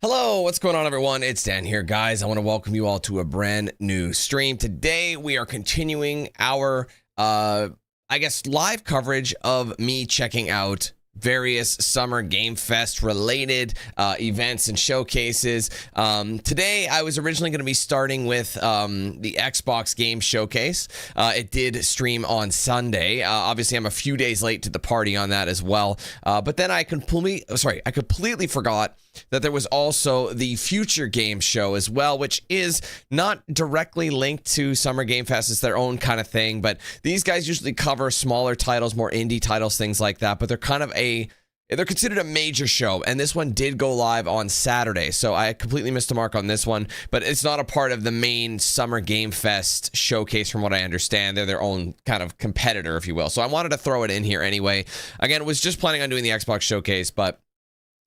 Hello, what's going on, everyone? It's Dan here, guys. I want to welcome you all to a brand new stream. Today, we are continuing our, live coverage of me checking out various Summer Game Fest related events and showcases. Today, I was originally going to be starting with the Xbox Game Showcase. It did stream on Sunday. Obviously, I'm a few days late to the party on that as well. But then I completely forgot that there was also the Future Game Show as well, which is not directly linked to Summer Game Fest. It's their own kind of thing, but these guys usually cover smaller titles, more indie titles, things like that, but they're considered a major show, and this one did go live on Saturday, so I completely missed the mark on this one, but it's not a part of the main Summer Game Fest showcase from what I understand. They're their own kind of competitor, if you will, so I wanted to throw it in here anyway. Again, was just planning on doing the Xbox Showcase,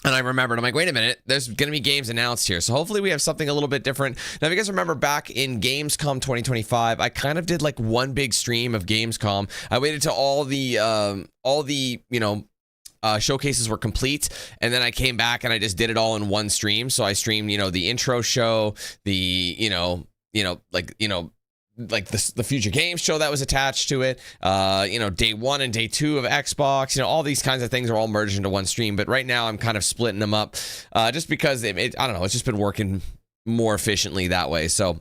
and I remembered, I'm like, wait a minute, there's going to be games announced here. So hopefully we have something a little bit different. Now, if you guys remember back in Gamescom 2025, I kind of did like one big stream of Gamescom. I waited till all the showcases were complete, and then I came back and I just did it all in one stream. So I streamed, the intro show, the Future Games show that was attached to it, day one and day two of Xbox, all these kinds of things are all merged into one stream. But right now I'm kind of splitting them up just because I don't know, it's just been working more efficiently that way. So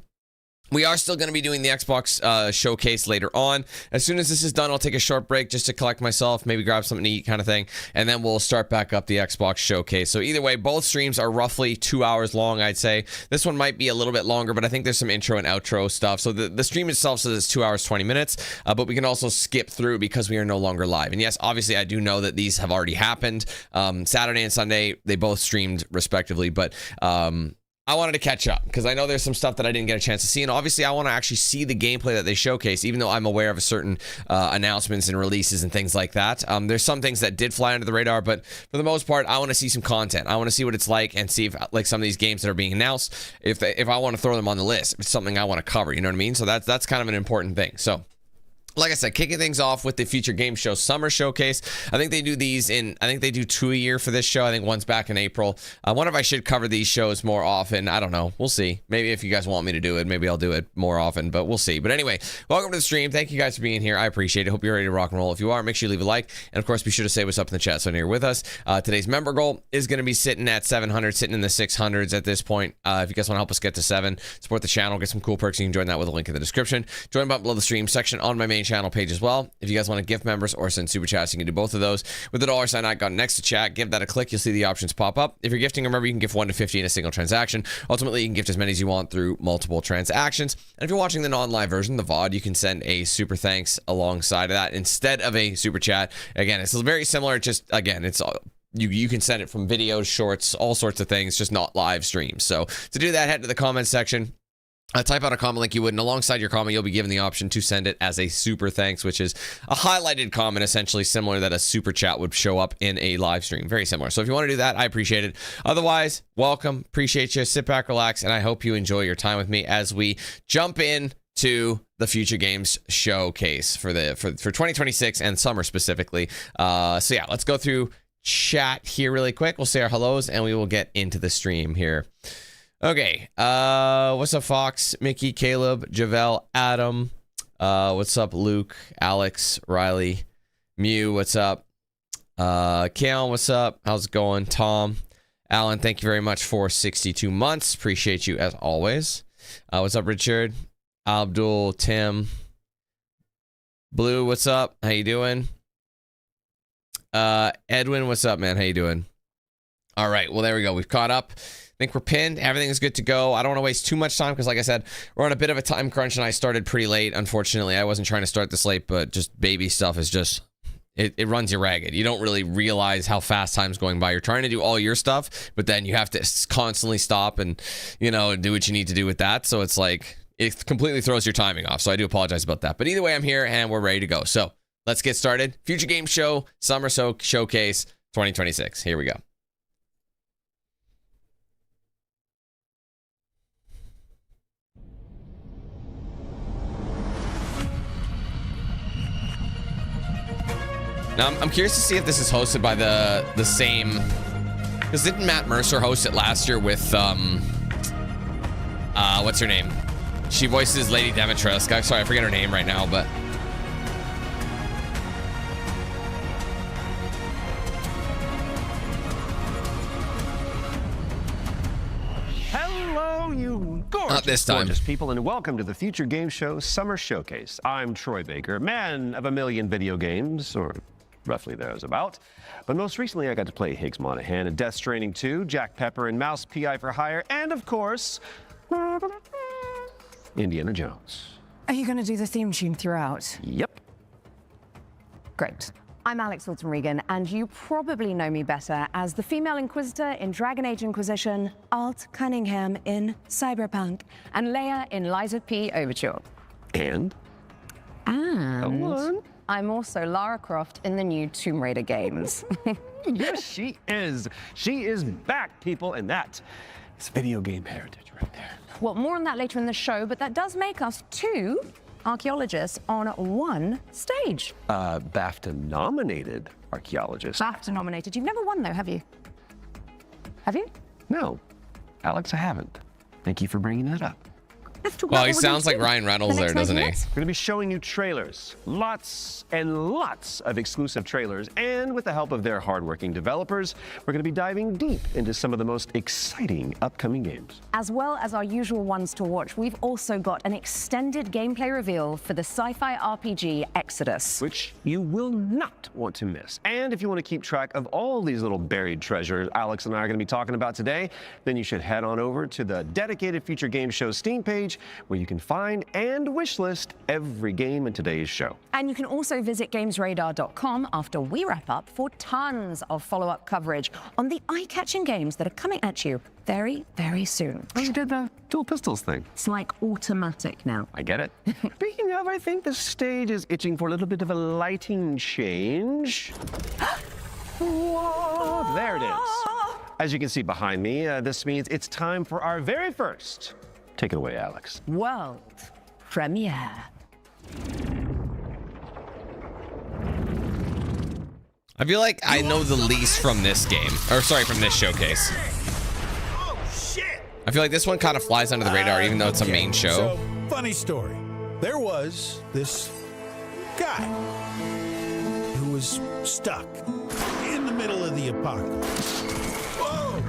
we are still going to be doing the Xbox showcase later on. As soon as this is done, I'll take a short break just to collect myself, maybe grab something to eat kind of thing, and then we'll start back up the Xbox showcase. So either way, both streams are roughly 2 hours long, I'd say. This one might be a little bit longer, but I think there's some intro and outro stuff. So the stream itself says it's 2 hours, 20 minutes, but we can also skip through because we are no longer live. And yes, obviously, I do know that these have already happened. Saturday and Sunday, they both streamed respectively, but I wanted to catch up because I know there's some stuff that I didn't get a chance to see, and obviously I want to actually see the gameplay that they showcase, even though I'm aware of a certain announcements and releases and things like that. There's some things that did fly under the radar, but for the most part, I want to see some content. I want to see what it's like and see if, like, some of these games that are being announced, if I want to throw them on the list, if it's something I want to cover, you know what I mean? So that's kind of an important thing. So, like I said, kicking things off with the Future Game Show Summer Showcase. I think they do these I think they do 2 a year for this show. I think one's back in April. I wonder if I should cover these shows more often. I don't know. We'll see. Maybe if you guys want me to do it, maybe I'll do it more often, but we'll see. But anyway, welcome to the stream. Thank you guys for being here. I appreciate it. Hope you're ready to rock and roll. If you are, make sure you leave a like. And of course, be sure to say what's up in the chat so you're with us. Today's member goal is going to be sitting at 700, sitting in the 600s at this point. If you guys want to help us get to 7, support the channel, get some cool perks, you can join that with a link in the description. Join button below the stream section on my main channel page as well. If you guys want to gift members or send super chats, you can do both of those with the $sign icon next to chat. Give that a click. You'll see the options pop up. If you're gifting a member, you can gift 1 to 50 in a single transaction. Ultimately, you can gift as many as you want through multiple transactions. And if you're watching the non-live version, the VOD, you can send a super thanks alongside of that instead of a super chat. Again, it's very similar. Just again, it's you can send it from videos, shorts, all sorts of things, just not live streams. So to do that, head to the comments section. Type out a comment like you would, and alongside your comment, you'll be given the option to send it as a super thanks, which is a highlighted comment, essentially similar that a super chat would show up in a live stream. Very similar. So if you want to do that, I appreciate it. Otherwise, welcome. Appreciate you. Sit back, relax, and I hope you enjoy your time with me as we jump in to the Future Games Showcase for 2026 and summer specifically. So yeah, let's go through chat here really quick. We'll say our hellos, and we will get into the stream here. Okay, what's up, Fox, Mickey, Caleb, Javel, Adam, what's up, Luke, Alex, Riley, Mew, what's up, Kale, what's up, how's it going, Tom, Alan, thank you very much for 62 months, appreciate you as always, what's up, Richard, Abdul, Tim, Blue, what's up, how you doing, Edwin, what's up, man, how you doing, all right, well, there we go, we've caught up. I think we're pinned. Everything is good to go. I don't want to waste too much time because, like I said, we're on a bit of a time crunch, and I started pretty late. Unfortunately, I wasn't trying to start this late, but just baby stuff is just it runs you ragged. You don't really realize how fast time's going by. You're trying to do all your stuff, but then you have to constantly stop and do what you need to do with that. So it's like it completely throws your timing off. So I do apologize about that. But either way, I'm here and we're ready to go. So let's get started. Future Game Show Summer Showcase 2026. Here we go. Now, I'm curious to see if this is hosted by the same Because didn't Matt Mercer host it last year with what's her name? She voices Lady Demetrius. Sorry, I forget her name right now, but hello, you not this time. gorgeous people, and welcome to the Future Game Show Summer Showcase. I'm Troy Baker, man of a million video games, or roughly thereabout. But most recently, I got to play Higgs Monahan in Death Stranding 2, Jack Pepper and Mouse PI for Hire, and of course, Indiana Jones. Are you going to do the theme tune throughout? Yep. Great. I'm Alex Wilton Regan, and you probably know me better as the female Inquisitor in Dragon Age Inquisition, Alt Cunningham in Cyberpunk, and Leia in Liza P. Overture. And? And I'm also Lara Croft in the new Tomb Raider games. Yes, she is. She is back, people, and that is video game heritage right there. Well, more on that later in the show, but that does make us 2 archaeologists on 1 stage. BAFTA-nominated archaeologist. BAFTA nominated. You've never won, though, have you? Have you? No, Alex, I haven't. Thank you for bringing that up. Let's talk Well, about he what we're sounds doing like Ryan Reynolds the there, next doesn't 90 he? minutes. We're going to be showing you trailers, lots and lots of exclusive trailers, and with the help of their hardworking developers, we're going to be diving deep into some of the most exciting upcoming games. As well as our usual ones to watch, we've also got an extended gameplay reveal for the sci-fi RPG Exodus. Which you will not want to miss. And if you want to keep track of all these little buried treasures Alex and I are going to be talking about today, then you should head on over to the dedicated Future Game Show Steam page, where you can find and wishlist every game in today's show. And you can also visit GamesRadar.com after we wrap up for tons of follow-up coverage on the eye-catching games that are coming at you very, very soon. Oh, you did the dual pistols thing. It's like automatic now. I get it. Speaking of, I think the stage is itching for a little bit of a lighting change. Whoa, there it is. As you can see behind me, this means it's time for our very first. Take it away, Alex. World premiere. I feel like I know the least from this game, or sorry, from this showcase. Oh, shit! I feel like this one kind of flies under the radar, even though it's a main show. So, funny story. There was this guy who was stuck in the middle of the apocalypse. Whoa!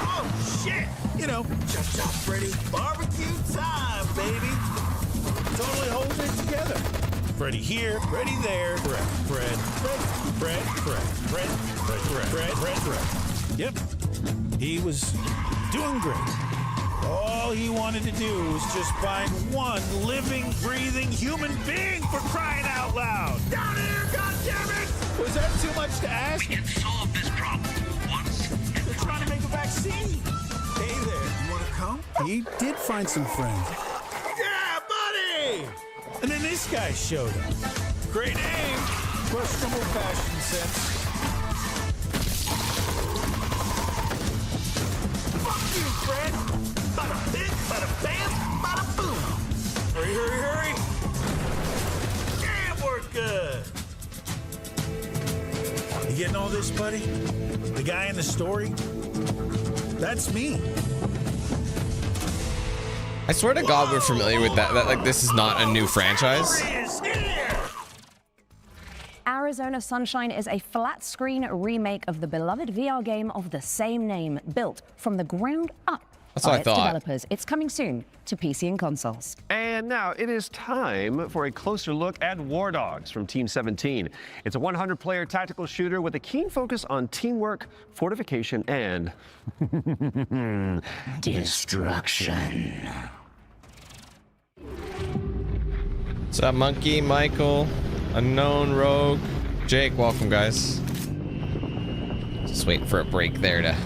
Oh, shit! You know, Chop Freddy, barbecue time, baby. Totally holding it together. Freddy here, Freddy there, Fred. Yep, he was doing great. All he wanted to do was just find one living, breathing human being, for crying out loud. Down here, goddammit! Was that too much to ask? We can solve this problem once. They're trying to make a vaccine. Hey there, you want to come? He did find some friends. Yeah, buddy! And then this guy showed up. Great name, questionable fashion sense. Fuck you, Fred! Bada bing, bada bam, bada boom! Hurry, hurry, hurry! Yeah, we're good! You getting all this, buddy? The guy in the story? That's me. I swear to God, we're familiar with that. Like, this is not a new franchise. Arizona Sunshine is a flat-screen remake of the beloved VR game of the same name, built from the ground up That's by what I its thought. developers. It's coming soon to PC and consoles. And now it is time for a closer look at War Dogs from Team 17. It's a 100-player tactical shooter with a keen focus on teamwork, fortification, and destruction. What's up, Monkey, Michael, Unknown, Rogue, Jake? Welcome, guys. Just waiting for a break there to...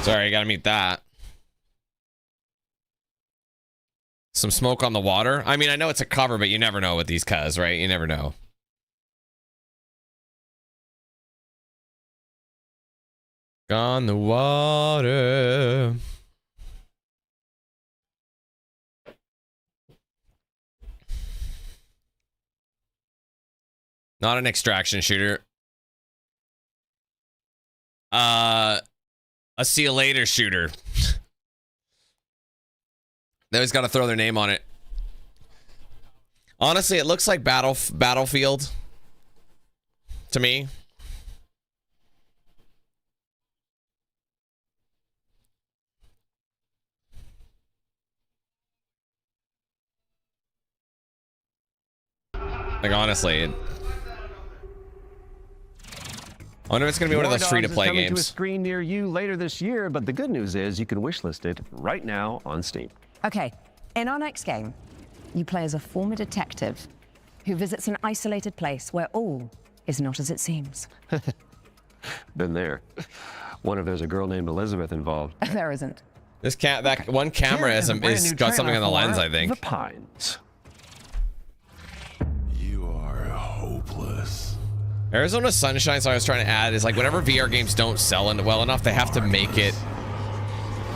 Sorry, I gotta mute that. Some smoke on the water. I mean, I know it's a cover, but you never know with these cuz, right? You never know. On the water. Not an extraction shooter. A see you later shooter. They always got to throw their name on it. Honestly, it looks like Battlefield to me. Like, honestly, I wonder if it's going to be one of those free-to-play coming to a games. screen near you later this year, but the good news is you can wishlist it right now on Steam. Okay, in our next game, you play as a former detective who visits an isolated place where all is not as it seems. Been there. Wonder if there's a girl named Elizabeth involved. There isn't. This that one camera Here is a brand new got something on the trailer lens, for I think. The Pines. You are hopeless. Arizona Sunshine, so I was trying to add, is like whenever VR games don't sell well enough, they have to make it.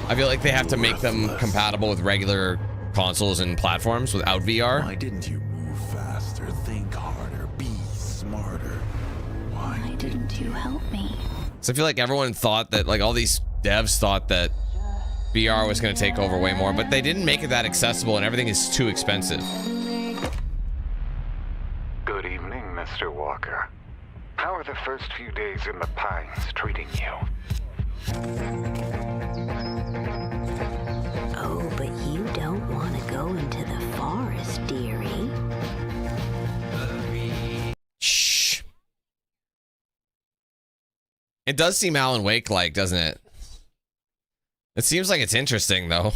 I feel like they have to make them compatible with regular consoles and platforms without VR. Why didn't you move faster, think harder, be smarter? Why didn't you help me? So I feel like everyone thought that, like all these devs thought that VR was going to take over way more, but they didn't make it that accessible and everything is too expensive. Good evening, Mr. Walker. How are the first few days in the Pines treating you? Oh, but you don't want to go into the forest, dearie. Shh. It does seem Alan Wake-like, doesn't it? It seems like it's interesting, though.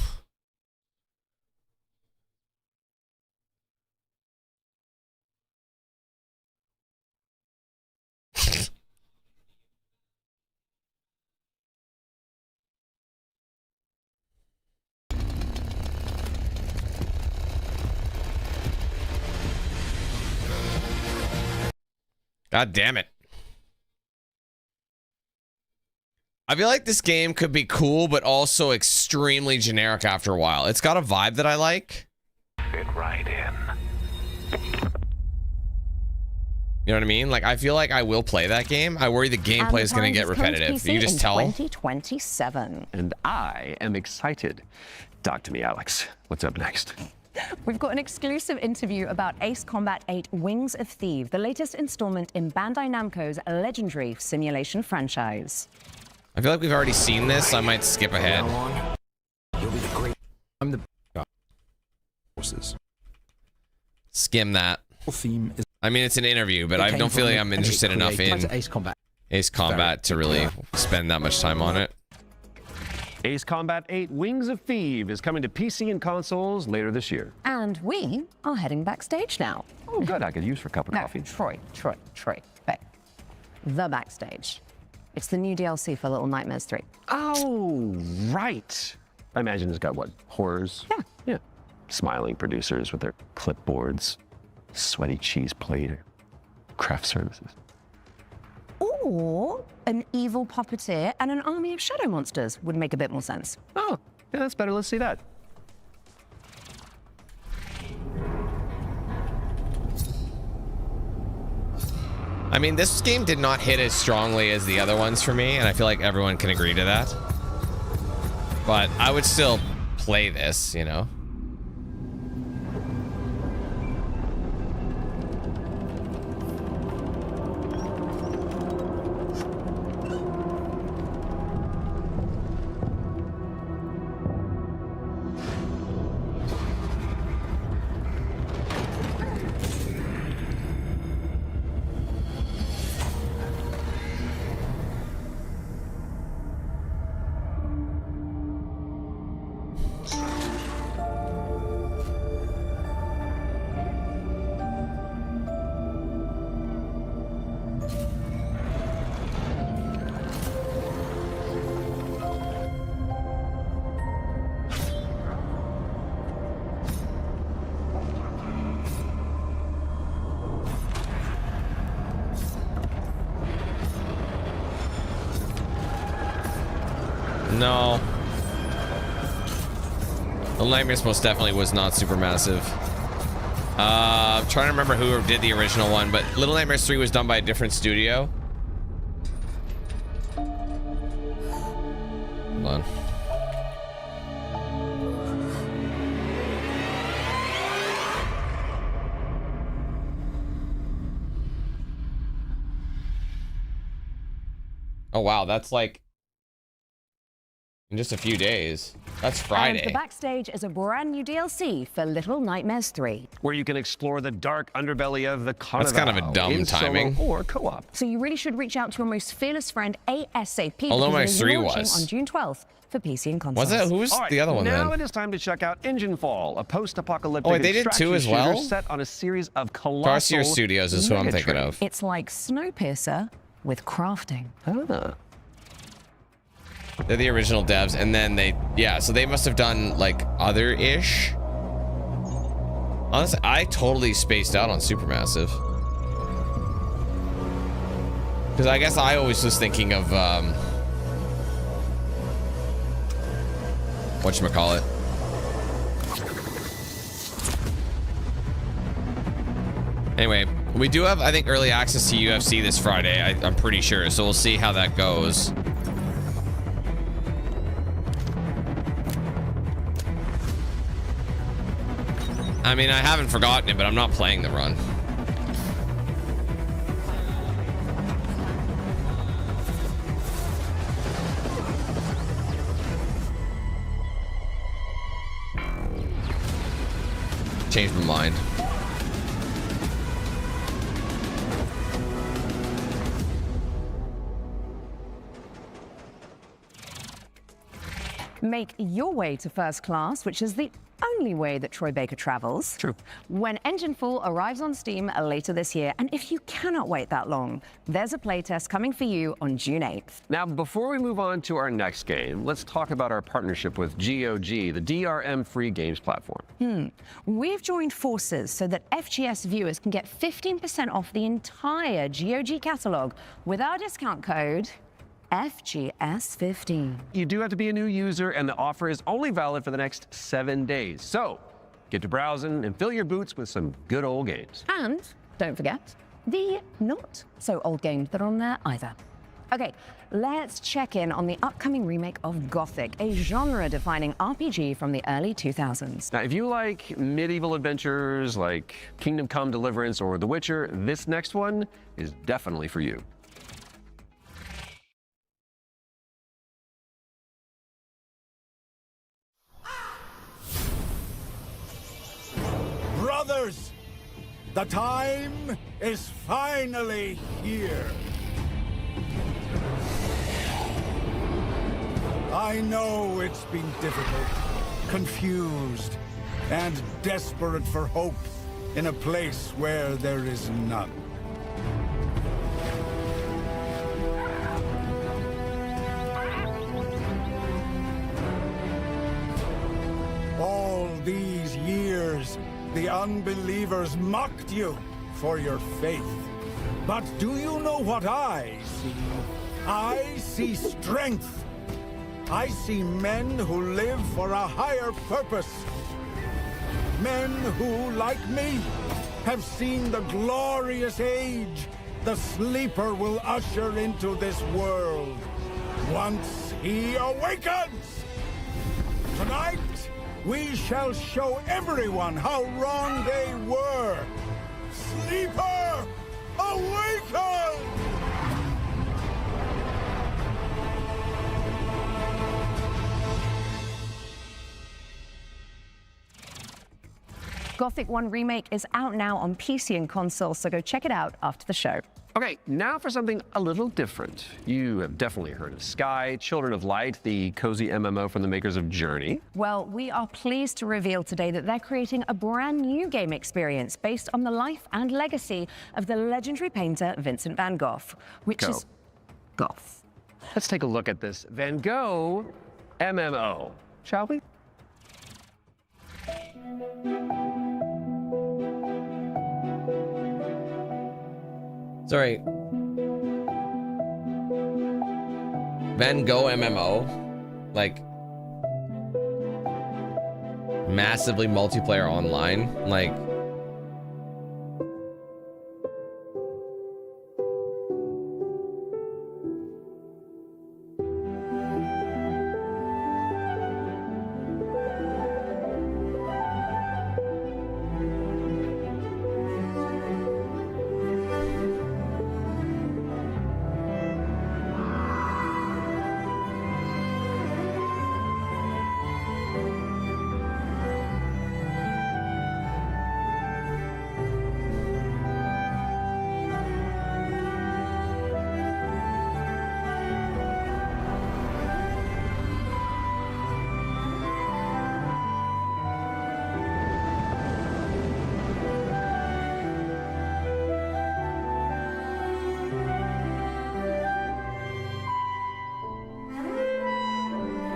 God damn it. I feel like this game could be cool, but also extremely generic after a while. It's got a vibe that I like. Fit right in. You know what I mean? Like, I feel like I will play that game. I worry the gameplay is going to get repetitive. You just tell. 2027. And I am excited. Talk to me, Alex. What's up next? We've got an exclusive interview about Ace Combat 8 Wings of Thieves, the latest installment in Bandai Namco's legendary simulation franchise. I feel like we've already seen this, so I might skip ahead. You'll be the great. I'm the forces. Skim that. Theme is I mean, it's an interview, but I don't feel like I'm interested enough in Ace Combat. Ace Combat to really spend that much time on it. Ace Combat 8 Wings of Thieves is coming to PC and consoles later this year. And we are heading backstage now. Oh, good. I could use for a cup of No, coffee. Troy. Babe. The backstage. It's the new DLC for Little Nightmares 3. Oh, right. I imagine it's got what? Horrors? Yeah. Yeah. Smiling producers with their clipboards, sweaty cheese plate, craft services. Or an evil puppeteer and an army of shadow monsters would make a bit more sense. Oh, yeah, that's better. Let's see that. I mean, this game did not hit as strongly as the other ones for me, and I feel like everyone can agree to that. But I would still play this, you know? No. Little Nightmares most definitely was not Supermassive. I'm trying to remember who did the original one, but Little Nightmares 3 was done by a different studio. Hold on. Oh wow, that's like in just a few days. That's Friday. And the backstage is a brand new DLC for Little Nightmares 3, where you can explore the dark underbelly of the carnival. That's kind of a dumb timing. Or co-op. So you really should reach out to your most fearless friend ASAP. Although my because it is 3 launching was on June 12th for PC and consoles. Was it? Who was All right, the other one now then? it is time to check out Engine Fall, a post-apocalyptic Oh, wait, they did 2 as well? set on a series of colossal Tarsier Studios is who I'm thinking megatrains. of. It's like Snowpiercer with crafting. Ah. They're the original devs, and then so they must have done like other-ish. Honestly, I totally spaced out on Supermassive. Because I guess I always was thinking of, whatchamacallit. Anyway, we do have, I think, early access to UFC this Friday, I'm pretty sure, so we'll see how that goes. I mean, I haven't forgotten it, but I'm not playing the run. Changed my mind. Make your way to first class, which is the only way that Troy Baker travels. True. When Engine Full arrives on Steam later this year, and if you cannot wait that long, there's a playtest coming for you on June 8th. Now, before we move on to our next game, let's talk about our partnership with GOG, the DRM free games platform. We've joined forces so that FGS viewers can get 15% off the entire GOG catalog with our discount code FGS15. You do have to be a new user, and the offer is only valid for the next 7 days. So, get to browsing and fill your boots with some good old games. And don't forget the not so old games that are on there either. Okay, let's check in on the upcoming remake of Gothic, a genre-defining RPG from the early 2000s. Now, if you like medieval adventures like Kingdom Come Deliverance or The Witcher, this next one is definitely for you. Brothers, the time is finally here. I know it's been difficult, confused, and desperate for hope in a place where there is none. All these years, the unbelievers mocked you for your faith. But do you know what I see? I see strength. I see men who live for a higher purpose. Men who, like me, have seen the glorious age the Sleeper will usher into this world once he awakens. Tonight, we shall show everyone how wrong they were. Sleeper, awaken! Gothic 1 Remake is out now on PC and console, so go check it out after the show. Okay, now for something a little different. You have definitely heard of Sky, Children of Light, the cozy MMO from the makers of Journey. Well, we are pleased to reveal today that they're creating a brand new game experience based on the life and legacy of the legendary painter Vincent van Gogh, which is Goth. Let's take a look at this Van Gogh MMO, shall we? Sorry. Van Gogh MMO. like massively multiplayer online. Like,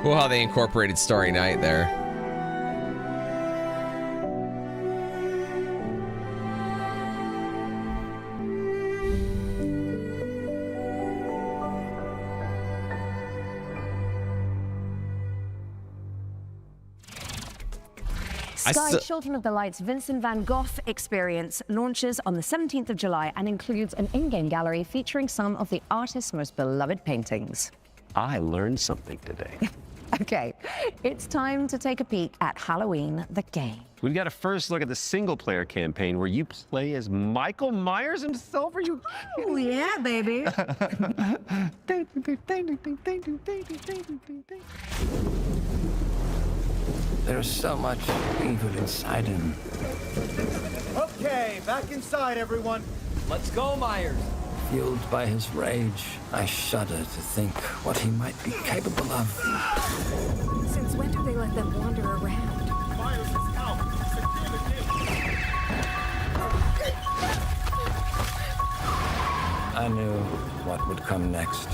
cool how they incorporated Starry Night there. Sky Children of the Light's Vincent van Gogh experience launches on the 17th of July and includes an in-game gallery featuring some of the artist's most beloved paintings. I learned something today. Okay, it's time to take a peek at Halloween the game. We've got a first look at the single-player campaign where you play as Michael Myers himself. Are you? Oh yeah, baby. There's so much evil inside him. Okay, back inside, everyone. Let's go, Myers. Fueled by his rage, I shudder to think what he might be capable of. Since when do they let them wander around? Myers is out. Secure the gate. I knew what would come next.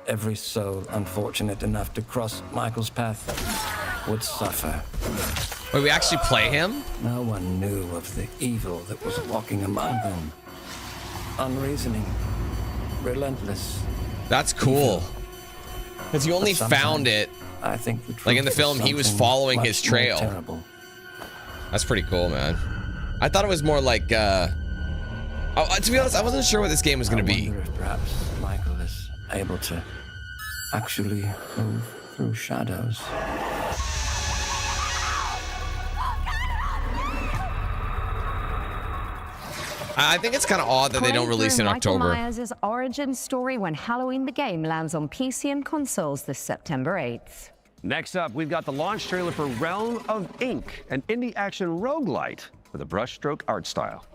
Every soul unfortunate enough to cross Michael's path would suffer. Wait, we actually play him? No one knew of the evil that was walking among them. Unreasoning, relentless. That's cool. Because you only found it, I think the truth like in the film, he was following his trail. Terrible. That's pretty cool, man. I thought it was more like, to be honest, I wasn't sure what this game was going to be. I wonder if perhaps Michael is able to actually move through shadows. I think it's kind of odd that they don't release in October. Michael Myers' origin story when Halloween the game lands on PC and consoles this September 8th. Next up, we've got the launch trailer for Realm of Ink, an indie action roguelite with a brushstroke art style.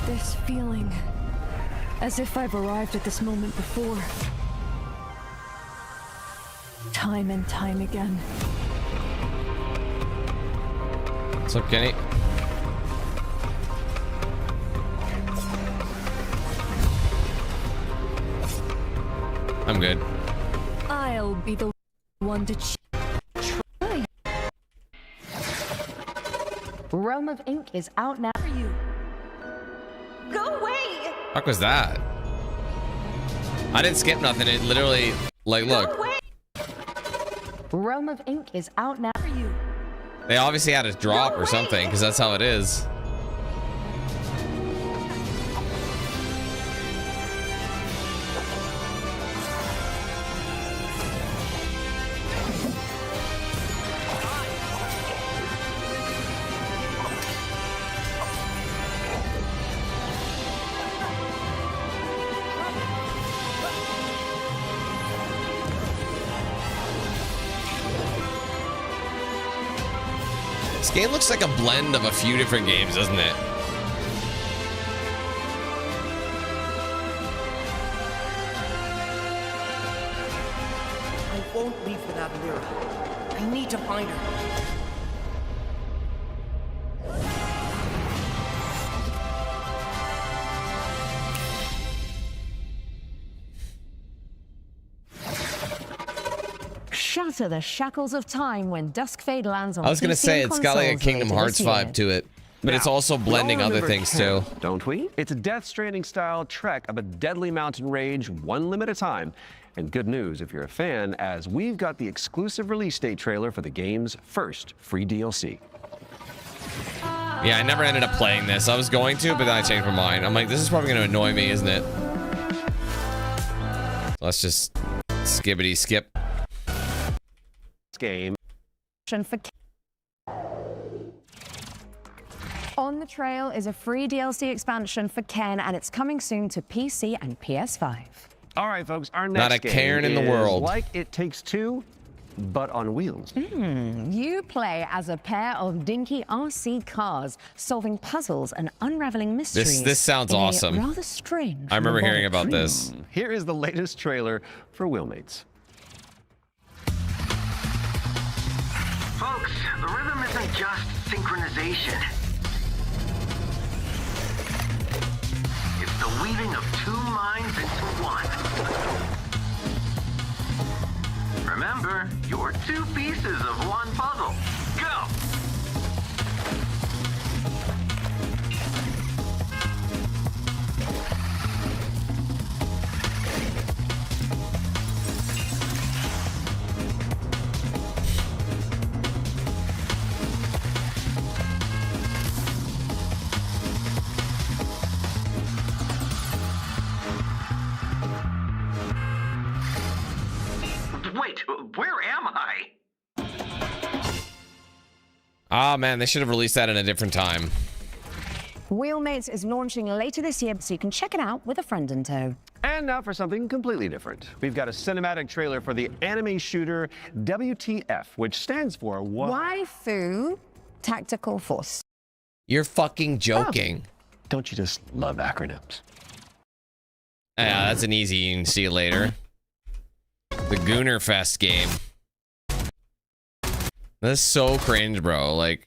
This feeling, as if I've arrived at this moment before. Time and time again. What's up, Kenny? I'm good. I'll be the one to try. Realm of Ink is out now. For you. Go away! Fuck was that? I didn't skip nothing. It literally, like, look. Realm of Ink is out now. For you. They obviously had a drop or something, because that's how it is. This game looks like a blend of a few different games, doesn't it? I won't leave without Lyra. I need to find her. Shatter the shackles of time when Duskfade lands on I was gonna PC say and it's got like a consoles Kingdom later Hearts this vibe year. to it. But it's also blending other things too. Don't we? It's a Death Stranding style trek of a deadly mountain range, one limb at a time. And good news if you're a fan, as we've got the exclusive release date trailer for the game's first free DLC. Yeah, I never ended up playing this. I was going to, but then I changed my mind. I'm like, this is probably going to annoy me, isn't it? Let's just skibbity skip. Game. On the trail is a free DLC expansion for Ken, and it's coming soon to PC and PS5. All right, folks, our next Not a game Cairn in the is world. like It Takes Two, but on wheels. You play as a pair of dinky RC cars, solving puzzles and unraveling mysteries. This sounds in a awesome. rather strange. I remember hearing about this. Here is the latest trailer for Wheelmates. Folks, the rhythm isn't just synchronization. It's the weaving of two minds into one. Remember, you're two pieces of one puzzle. Go! Wait, where am I? Ah, man, they should have released that in a different time. Wheelmates is launching later this year, so you can check it out with a friend in tow. And now for something completely different. We've got a cinematic trailer for the anime shooter WTF, which stands for Waifu Tactical Force. You're fucking joking. Don't you just love acronyms? Yeah, that's an easy. You can see it later. The Gooner Fest game. That's so cringe, bro. Like,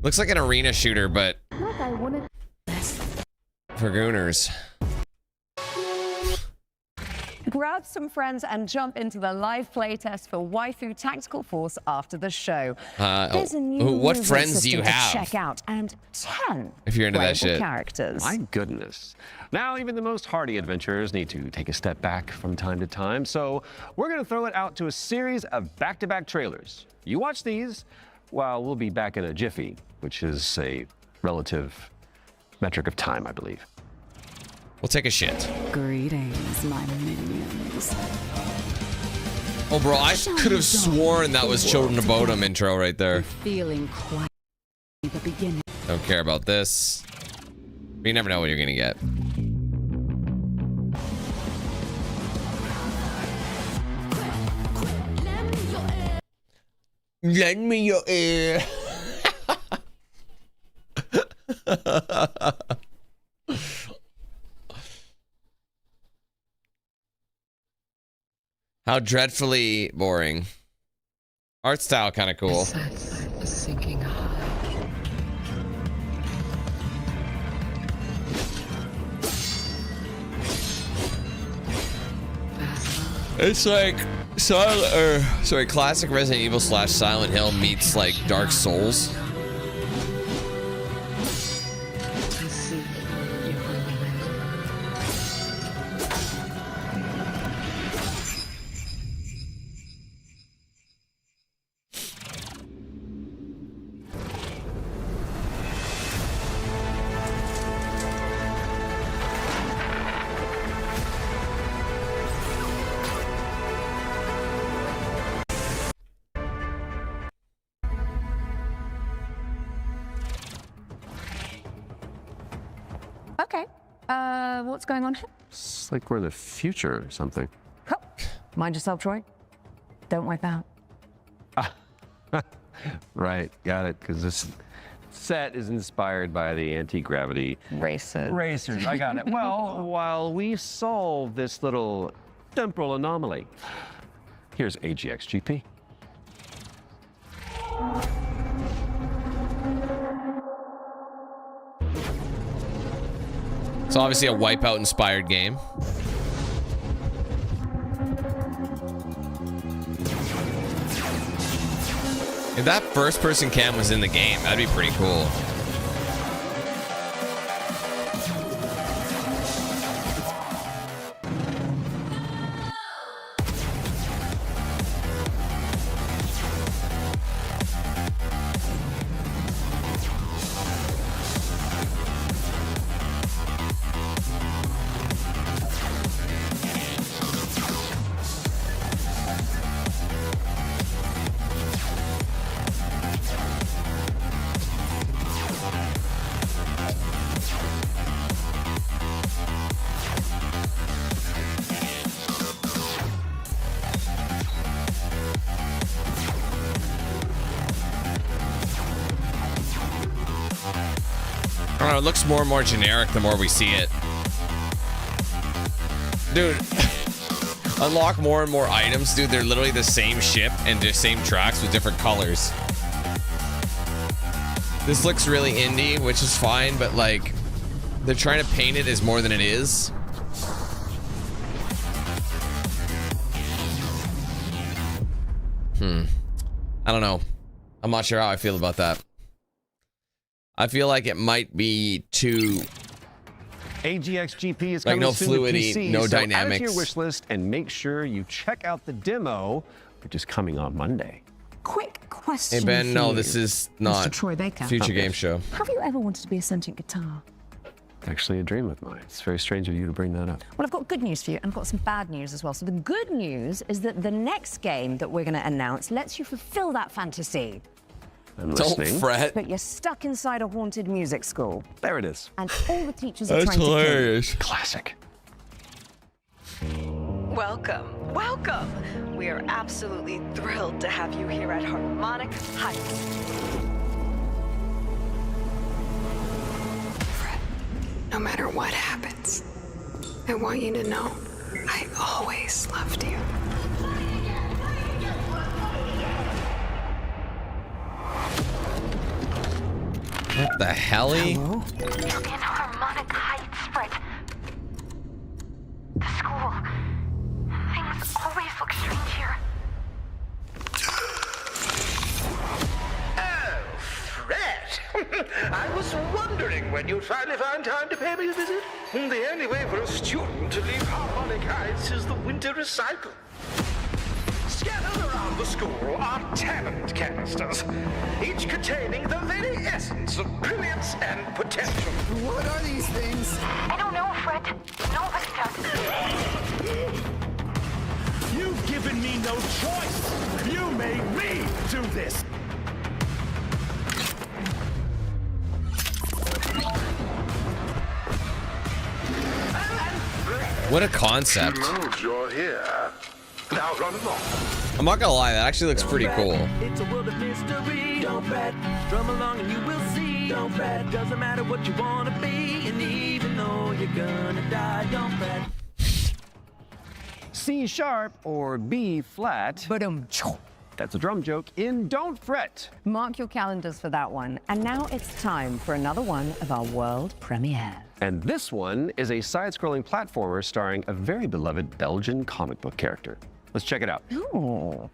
looks like an arena shooter, but for Gooners. Grab some friends and jump into the live playtest for Waifu Tactical Force after the show. There's a new what movement friends do you system to have? check out, and 10 If you're into that playable shit. characters. My goodness. Now, even the most hardy adventurers need to take a step back from time to time, so we're going to throw it out to a series of back-to-back trailers. You watch these while we'll be back in a jiffy, which is a relative metric of time, I believe. We'll take a shit. Greetings, my minions. Oh, bro, I could have sworn that was Children of Bodom intro right there. Feeling quite the beginning. Don't care about this. You never know what you're gonna get. Lend me your ear. How dreadfully boring. Art style kind of cool. Sinking high. It's like classic Resident Evil / Silent Hill meets like Dark Souls. Okay. What's going on here? It's like we're in the future or something. Oh, mind yourself, Troy. Don't wipe out. Right, got it, because this set is inspired by the anti-gravity racers. I got it. Well, while we solve this little temporal anomaly, here's AGXGP. It's obviously a Wipeout inspired game. If that first person cam was in the game, that'd be pretty cool. I don't know, it looks more and more generic the more we see it. Dude, unlock more and more items, dude. They're literally the same ship and the same tracks with different colors. This looks really indie, which is fine, but like, they're trying to paint it as more than it is. I don't know. I'm not sure how I feel about that. I feel like it might be too AGX GP is like coming no soon fluidity, to PC, no so add it to dynamics. your wish list and make sure you check out the demo, which is coming on Monday. Quick question. Hey Ben, for no, you, this is Mr. not Troy Baker. Future Game Show. Have you ever wanted to be a sentient guitar? Actually, a dream of mine. It's very strange of you to bring that up. Well, I've got good news for you, and I've got some bad news as well. So the good news is that the next game that we're going to announce lets you fulfill that fantasy. I'm listening. Don't fret. But you're stuck inside a haunted music school. There it is. And all the teachers are That's trying hilarious. to Classic. Welcome, welcome. We are absolutely thrilled to have you here at Harmonic Heights. Fred, no matter what happens, I want you to know I always loved you. What the helly? You're in Harmonic Heights, Fred. The school. Things always look strange here. Oh, Fred. I was wondering when you'd finally find time to pay me a visit. The only way for a student to leave Harmonic Heights is the winter recital. Scattered around the school are talent canisters, each containing the very essence of brilliance and potential. What are these things? I don't know, Fred. Nobody does. You've given me no choice. You made me do this. What a concept. You're here. Now run along. I'm not gonna lie, that actually looks pretty cool. It's a world of mystery. Don't fret. Drum along and you will see. Don't fret. Doesn't matter what you wanna be, and even though you're gonna die, don't fret. C sharp or B flat. That's a drum joke in Don't Fret. Mark your calendars for that one. And now it's time for another one of our world premiere. And this one is a side-scrolling platformer starring a very beloved Belgian comic book character. Let's check it out. Ooh.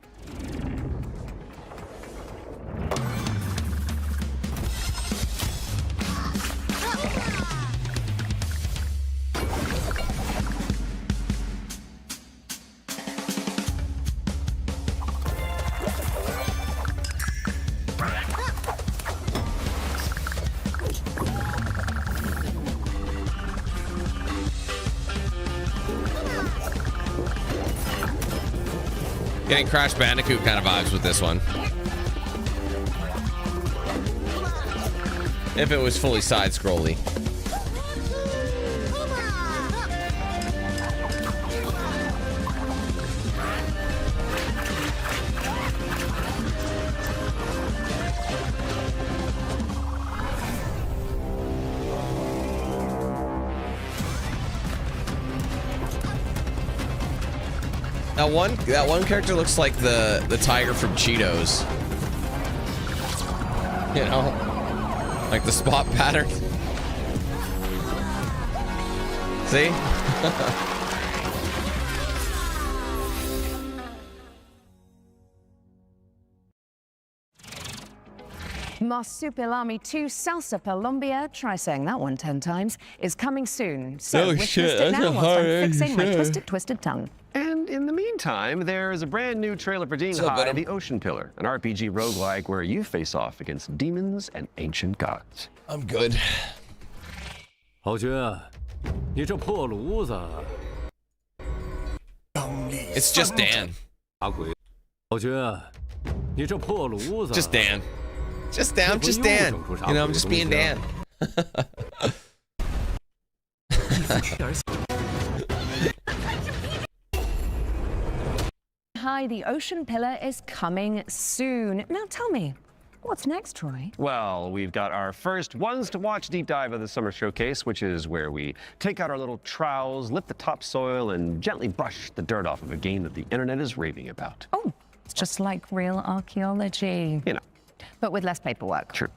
Getting Crash Bandicoot kind of vibes with this one. If it was fully side-scrolly. That one character looks like the tiger from Cheetos. You know, like the spot pattern. See? Marsupilami 2 Salsa Colombia, try saying that one 10 times, is coming soon. So Oh, witness shit, it that's now a whilst hard I'm fixing my answer. twisted tongue. And in the meantime, there is a brand new trailer for DXRacer the Ocean Pillar, an RPG roguelike where you face off against demons and ancient gods. I'm good. 豪爵，你这破炉子！ It's just Dan. 打鬼！豪爵，你这破炉子！ Just Dan. Just Dan. Just Dan. You know, I'm just being Dan. Hi, the Ocean Pillar is coming soon. Now tell me, what's next, Troy? Well, we've got our first ones to watch deep dive of the summer showcase, which is where we take out our little trowels, lift the topsoil, and gently brush the dirt off of a game that the internet is raving about. Oh, it's just like real archaeology. You know. But with less paperwork. True.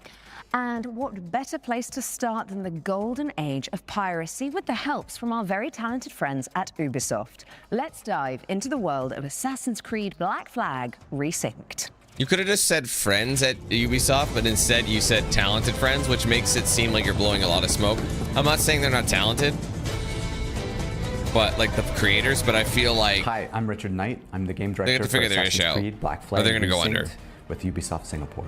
And what better place to start than the golden age of piracy with the helps from our very talented friends at UBISOFT. Let's dive into the world of Assassin's Creed Black Flag Resynced. You could have just said friends at Ubisoft, but instead you said talented friends, which makes it seem like you're blowing a lot of smoke. I'm not saying they're not talented, but like the creators, but I feel like... Hi, I'm Richard Knight. I'm the game director they have to figure for their Assassin's issue out. Creed Black Flag Or they're going to go under. with Ubisoft Singapore.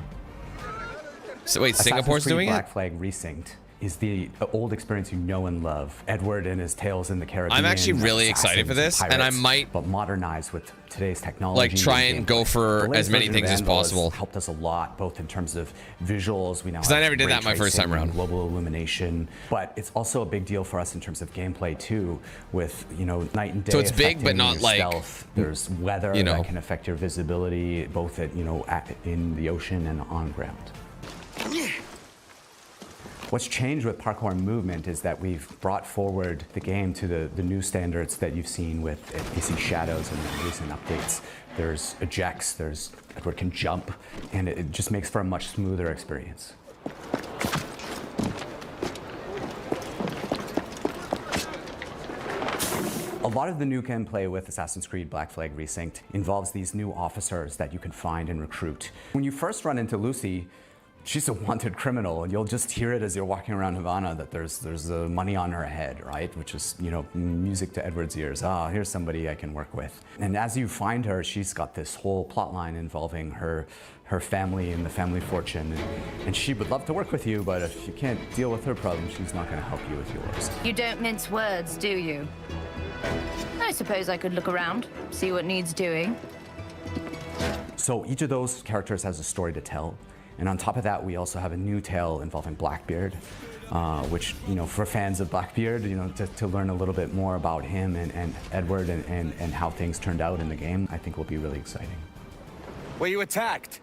So wait, Singapore's doing Black Flag Resynced is the old experience you know and love. Edward and his tales in the Caribbean. I'm actually really excited for this, and I might, but modernized with today's technology. like, try and go for as many things as possible. Helped us a lot, both in terms of visuals. We now because I never did that my first time around. Global illumination, but it's also a big deal for us in terms of gameplay too. With night and day. So it's big, but not like stealth. There's weather that can affect your visibility, both at in the ocean and on ground. What's changed with parkour and movement is that we've brought forward the game to the new standards that you've seen with AC Shadows and the recent updates. There's ejects, there's Edward can jump, and it just makes for a much smoother experience. A lot of the new gameplay with Assassin's Creed Black Flag Resynced involves these new officers that you can find and recruit. When you first run into Lucy, she's a wanted criminal, and you'll just hear it as you're walking around Havana that there's money on her head, right? Which is, music to Edward's ears. Ah, here's somebody I can work with. And as you find her, she's got this whole plot line involving her family and the family fortune. And she would love to work with you, but if you can't deal with her problems, she's not going to help you with yours. You don't mince words, do you? I suppose I could look around, see what needs doing. So each of those characters has a story to tell. And on top of that, we also have a new tale involving Blackbeard, which, for fans of Blackbeard, to learn a little bit more about him and Edward and how things turned out in the game, I think will be really exciting. Were you attacked?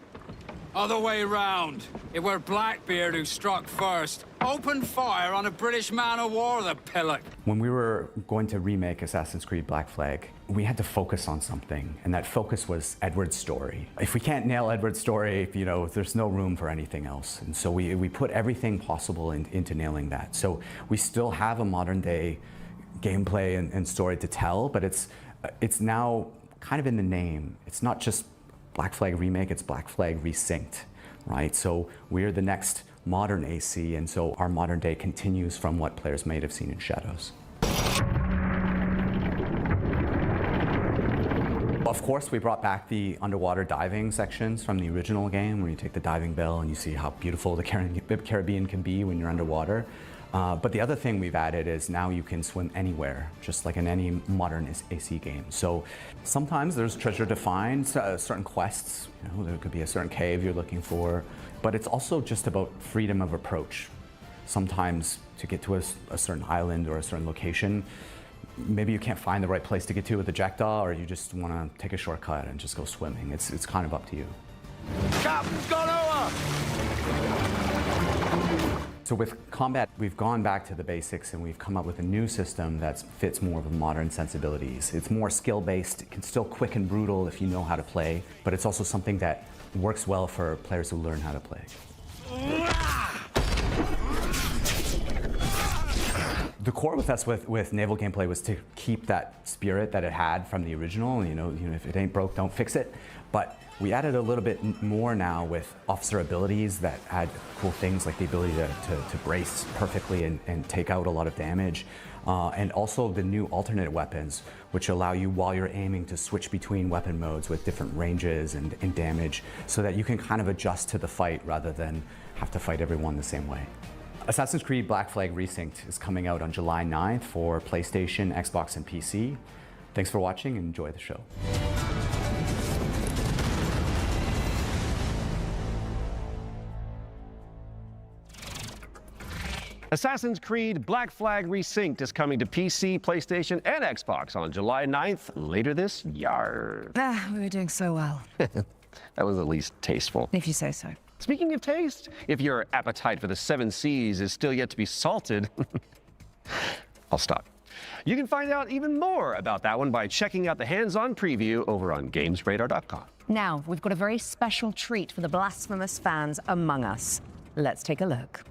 Other way round. It were Blackbeard who struck first. Opened fire on a British man-o'-war, the pillock. When we were going to remake Assassin's Creed Black Flag, we had to focus on something, and that focus was Edward's story. If we can't nail Edward's story, there's no room for anything else. And so we put everything possible into nailing that. So we still have a modern-day gameplay and story to tell, but it's now kind of in the name. It's not just Black Flag Remake, it's Black Flag Resynced, right? So we're the next modern AC, and so our modern day continues from what players might have seen in Shadows. Of course, we brought back the underwater diving sections from the original game, where you take the diving bell and you see how beautiful the Caribbean can be when you're underwater. But the other thing we've added is now you can swim anywhere, just like in any modern AC game. So sometimes there's treasure to find, certain quests, there could be a certain cave you're looking for, but it's also just about freedom of approach. Sometimes to get to a certain island or a certain location, maybe you can't find the right place to get to with the jackdaw, or you just want to take a shortcut and just go swimming. It's kind of up to you. Captain's gone over! So with combat, we've gone back to the basics and we've come up with a new system that fits more of the modern sensibilities. It's more skill-based, it's still quick and brutal if you know how to play, but it's also something that works well for players who learn how to play. the core with us with naval gameplay was to keep that spirit that it had from the original. You know, if it ain't broke, don't fix it. But we added a little bit more now with officer abilities that add cool things like the ability to brace perfectly and take out a lot of damage. And also the new alternate weapons, which allow you while you're aiming to switch between weapon modes with different ranges and damage, so that you can kind of adjust to the fight rather than have to fight everyone the same way. Assassin's Creed Black Flag Resynced is coming out on July 9th for PlayStation, Xbox, and PC. Thanks for watching and enjoy the show. Assassin's Creed Black Flag Resynced is coming to PC, PlayStation, and Xbox on July 9th, later this year. We were doing so well. That was at least tasteful. If you say so. Speaking of taste, if your appetite for the 7 Seas is still yet to be salted, I'll stop. You can find out even more about that one by checking out the hands-on preview over on GamesRadar.com. Now, we've got a very special treat for the blasphemous fans among us. Let's take a look.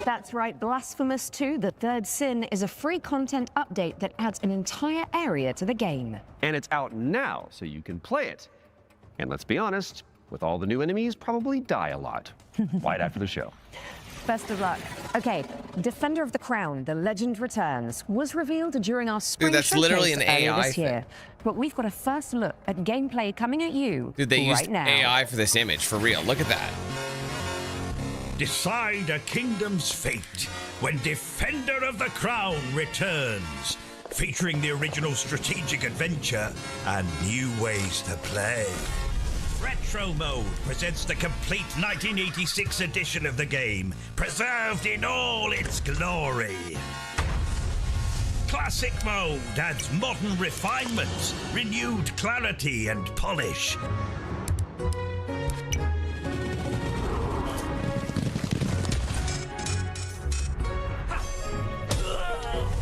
That's right, Blasphemous 2, The Third Sin, is a free content update that adds an entire area to the game. And it's out now, so you can play it. And let's be honest, with all the new enemies, probably die a lot. Right after the show. Best of luck. Okay, Defender of the Crown, The Legend Returns, was revealed during our spring that's literally showcase an earlier AI this year. But we've got a first look at gameplay coming at you Dude, they right used now. AI for this image, for real. Look at that. Decide a kingdom's fate when Defender of the Crown returns, featuring the original strategic adventure and new ways to play. Retro Mode presents the complete 1986 edition of the game, preserved in all its glory. Classic Mode adds modern refinements, renewed clarity and polish.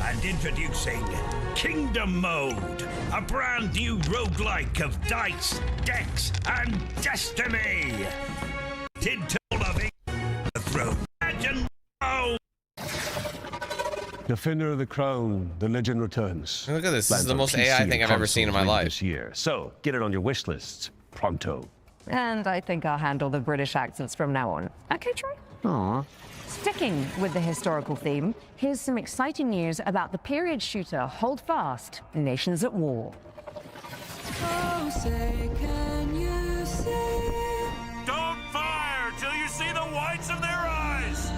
And introducing Kingdom Mode, a brand new roguelike of dice, decks, and destiny. Into loving the throne. Legend Mode. Defender of the Crown, The Legend Returns. Look at this. This is Lands the on most PC AI and thing I've ever seen in my consoles later life. this year. So get it on your wish lists pronto. And I think I'll handle the British accents from now on. Okay, Troy? Aww. Sticking with the historical theme, here's some exciting news about the period shooter Hold Fast, Nations at War. Oh, say, can you see? Don't fire till you see the whites of their eyes!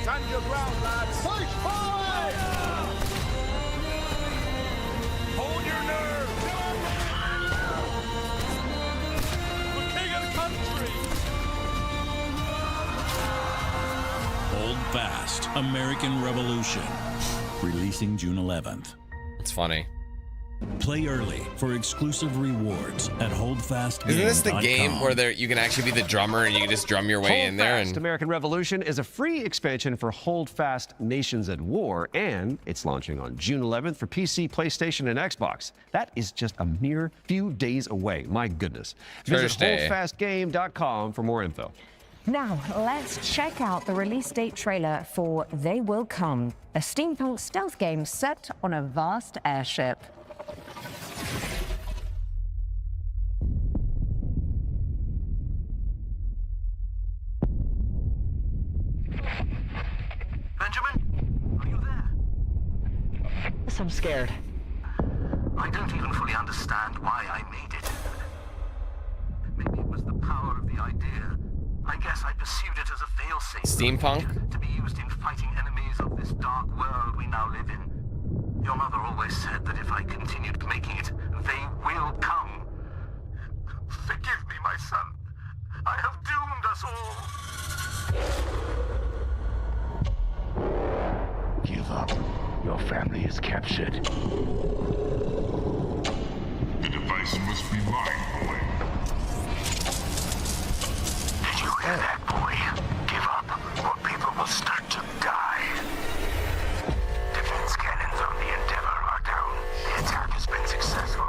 Stand your ground, lads! Push forward! Hold your nerve! The king of the country! Hold Fast, American Revolution. Releasing June 11th. It's funny. Play early for exclusive rewards at holdfastgame.com. Isn't this the game where you can actually be the drummer and you can just drum your way in there? Hold Fast American Revolution is a free expansion for Hold Fast Nations at War, and it's launching on June 11th for PC, PlayStation, and Xbox. That is just a mere few days away. My goodness. Visit holdfastgame.com for more info. Now, let's check out the release date trailer for They Will Come, a steampunk stealth game set on a vast airship. Benjamin, are you there? Yes, I'm scared. I don't even fully understand why I made it. Maybe it was the power of the idea. I guess I pursued it as a failsafe. Steampunk? To be used in fighting enemies of this dark world we now live in. Your mother always said that if I continued making it, they will come. Forgive me, my son. I have doomed us all. Give up. Your family is captured. The device must be mine, boy. Did you hear that, boy? Give up, or people will start to die. Defense cannons on the Endeavor are down. The attack has been successful.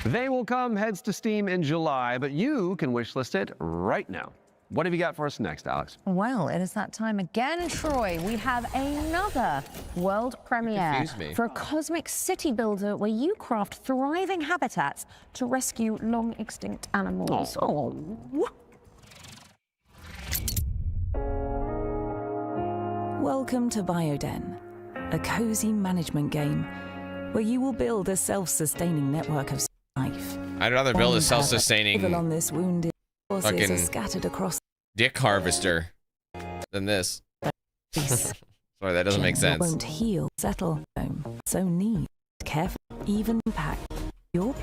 They Will Come heads to Steam in July, but you can wishlist it right now. What have you got for us next, Alex? Well, it is that time again, Troy. We have another world premiere for a cosmic city builder where you craft thriving habitats to rescue long extinct animals. Oh. Welcome to Bioden, a cozy management game where you will build a self-sustaining network of life. I'd rather build a self-sustaining on this wounded fucking are scattered across dick harvester than this. Sorry, that doesn't make sense. Won't heal, settle home, so need careful, even impact your.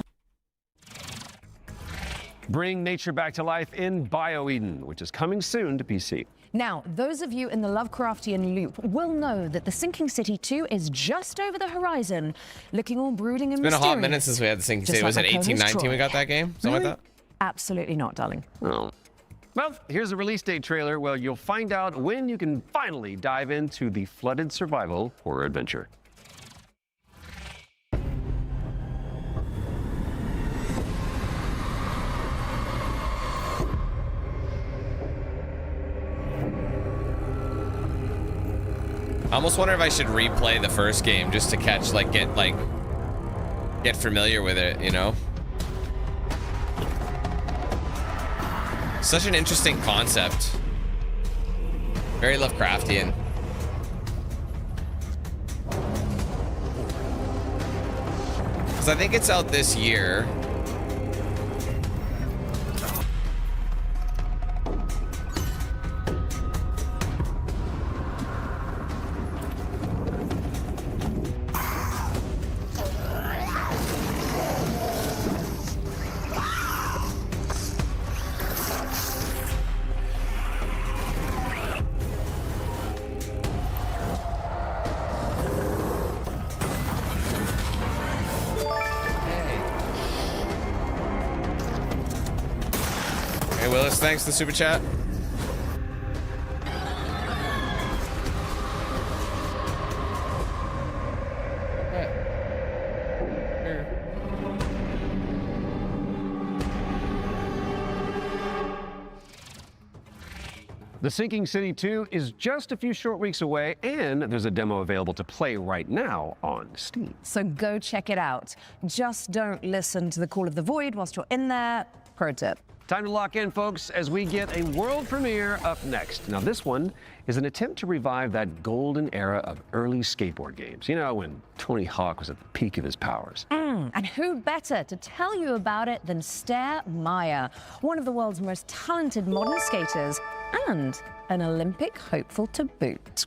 Bring nature back to life in BioEden, which is coming soon to PC. Now, those of you in the Lovecraftian loop will know that the Sinking City 2 is just over the horizon, looking all brooding and It's been a hot mysterious. minute since we had the Sinking Just City. Was like it my 18, co-host 19 we Troy. got that game? Something like that? Absolutely not, darling. Oh. Well, here's a release date trailer where you'll find out when you can finally dive into the flooded survival horror adventure. I almost wonder if I should replay the first game just to catch, get familiar with it, you know? Such an interesting concept. Very Lovecraftian. Because I think it's out this year. Hey Willis, thanks for the super chat. The Sinking City 2 is just a few short weeks away, and there's a demo available to play right now on Steam. So go check it out. Just don't listen to the call of the void whilst you're in there. Pro tip. Time to lock in, folks, as we get a world premiere up next. Now, this one is an attempt to revive that golden era of early skateboard games. You know, when Tony Hawk was at the peak of his powers. And who better to tell you about it than Stair Meyer, one of the world's most talented modern skaters and an Olympic hopeful to boot.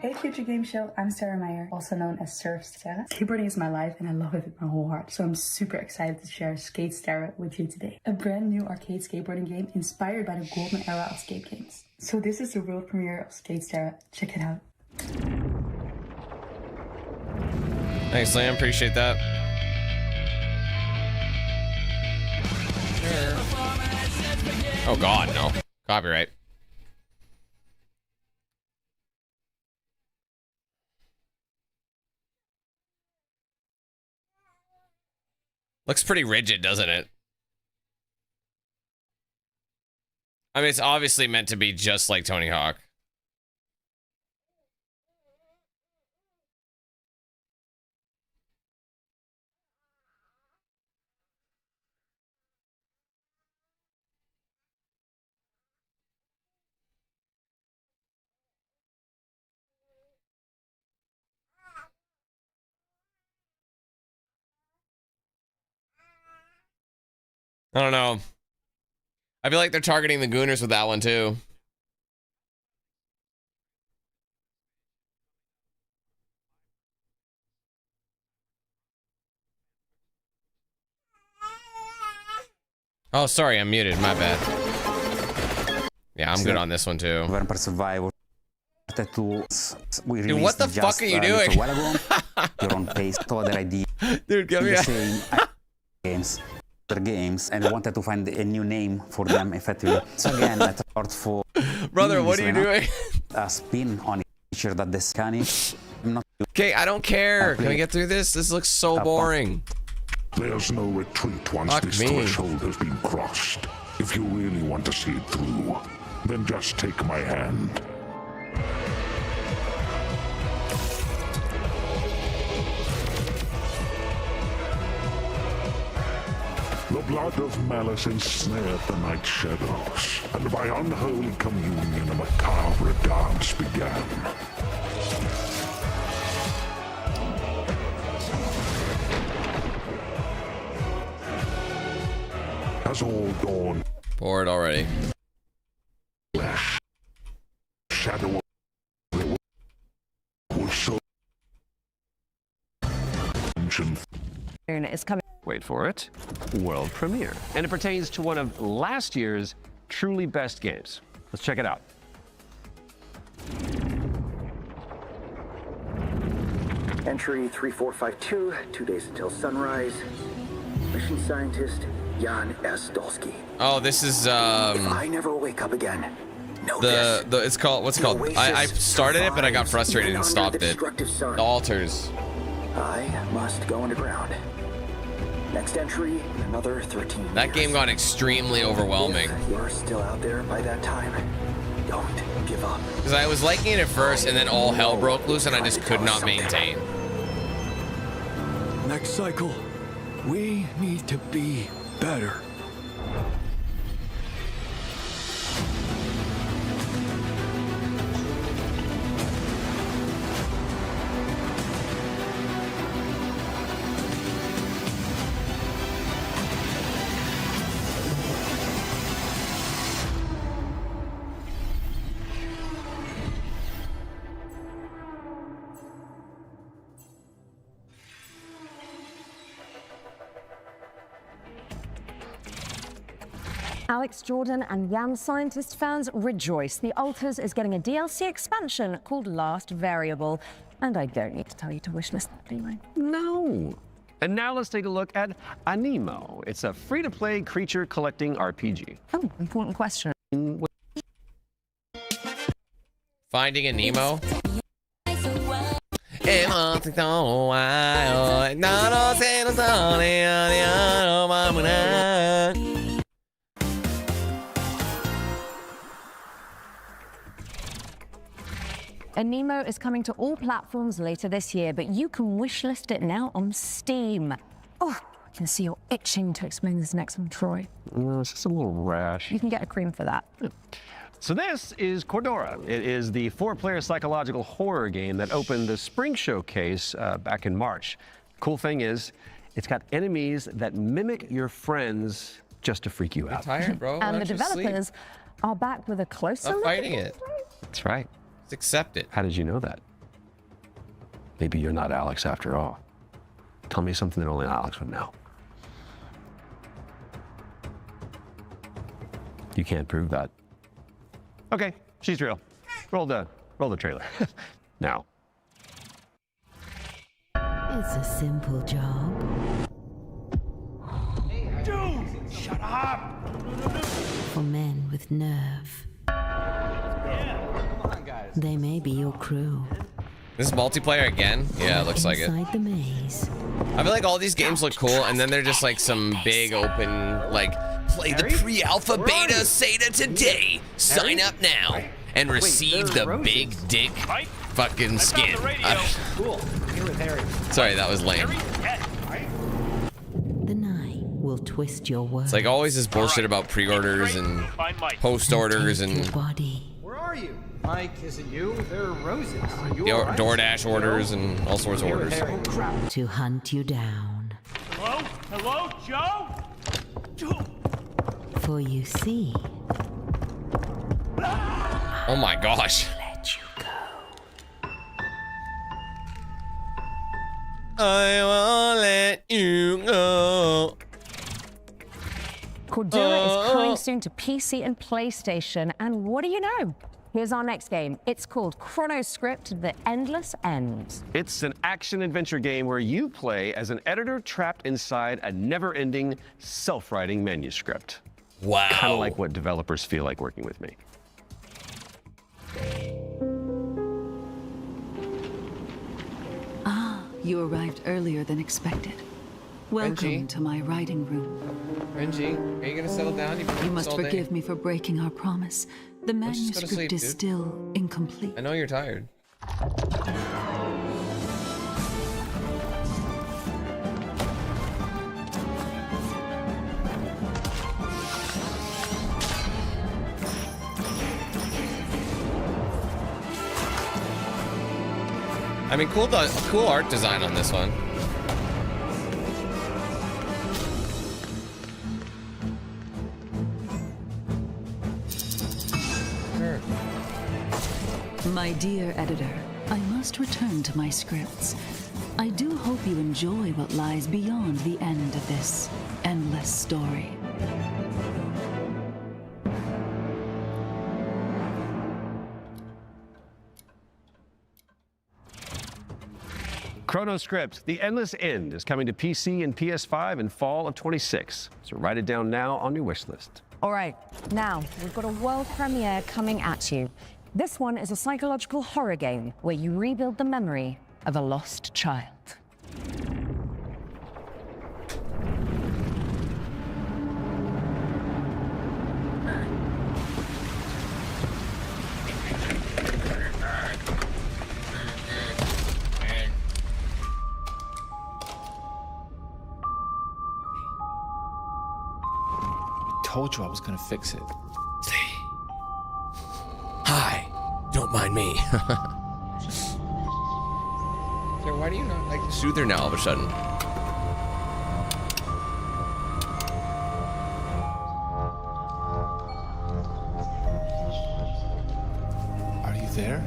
Hey Future Game Show, I'm Sarah Meyer, also known as Surf Sarah. Skateboarding is my life and I love it with my whole heart, so I'm super excited to share Skate Sarah with you today. A brand new arcade skateboarding game inspired by the golden era of skate games. So this is the world premiere of Skate Sarah. Check it out. Thanks, Liam. Appreciate that. Oh God, no. Copyright. Looks pretty rigid, doesn't it? I mean, it's obviously meant to be just like Tony Hawk. I don't know. I feel like they're targeting the Gooners with that one too. Oh, sorry, I'm muted. My bad. Yeah, I'm good on this one too. Dude, what the fuck are you doing? You're on pace to other ideas. Dude, come here. Games, and I wanted to find a new name for them effectively. So again, I thought for brother, what are you doing? A spin on a feature that this can. Okay, I don't care. Can we get through this? This looks so boring. There's no retreat once this threshold has been crossed. If you really want to see it through, then just take my hand. The blood of malice ensnared the night shadows, and by unholy communion a macabre dance began. As all dawn. Bored already. Shadow was so is coming. Wait for it. World premiere. And it pertains to one of last year's truly best games. Let's check it out. Entry 3452, 2 days until sunrise. Mission scientist Jan S. Dolsky. Oh, this is If I never wake up again. It's called, what's it called? I started it, but I got frustrated and stopped it. The altars. I must go underground. Next entry, another 13 That game got extremely overwhelming. If you're still out there by that time, don't give up. Because I was liking it at first, and then all hell broke loose, and I just could not maintain. Next cycle, we need to be better. Alex Jordan and Jan Scientist fans rejoice. The Altars is getting a DLC expansion called Last Variable. And I don't need to tell you to wishlist that, do I? No. And now let's take a look at Anemo. It's a free-to-play creature collecting RPG. Oh, important question. Finding a Nemo? Anemo is coming to all platforms later this year, but you can wishlist it now on Steam. Oh, I can see you're itching to explain this next one, Troy. No, it's just a little rash. You can get a cream for that. So this is Cordora. It is the 4-player psychological horror game that opened the Spring Showcase back in March. Cool thing is, it's got enemies that mimic your friends just to freak you out. Tired, bro. And the developers are back with a closer Stop look. fighting it. That's right. Just accept it. How did you know that? Maybe you're not Alex after all. Tell me something that only Alex would know. You can't prove that. Okay, she's real. Roll the trailer. Now. It's a simple job. Dude, shut up! For men with nerve. They may be your crew. This is multiplayer again? Yeah, it looks like it. Inside the maze. I feel like all these games look cool, and then they're just like some big open, like, play the pre-alpha beta Sata today. Sign up now and receive the big dick fucking skin. Cool. Here with Harry. Sorry, that was lame. The night will twist your world. It's like always this bullshit about pre-orders and post-orders and Where are you? Mike, is it you? There are roses. DoorDash orders and all sorts of orders. To hunt you down. Hello? Hello, Joe? Joe? For you see, Oh my gosh. let you go. I won't let you go. Cordura is coming soon to PC and PlayStation, and what do you know? Here's our next game. It's called ChronoScript: The Endless End. It's an action-adventure game where you play as an editor trapped inside a never-ending, self-writing manuscript. Wow. Kind of like what developers feel like working with me. Ah, you arrived earlier than expected. Welcome Benji. to my writing room. Renji, are you gonna settle down? You must forgive me for breaking our promise. The Let's just go to manuscript sleep, is dude. still incomplete. I know you're tired. I mean, cool art design on this one. Sure. My dear editor, I must return to my scripts. I do hope you enjoy what lies beyond the end of this endless story. ChronoScript: The Endless End is coming to PC and PS5 in fall of 26. So write it down now on your wish list. All right, now we've got a world premiere coming at you. This one is a psychological horror game where you rebuild the memory of a lost child. Told you I was gonna fix it. Hi, don't mind me. Sir, why do you not like soother now all of a sudden? Are you there?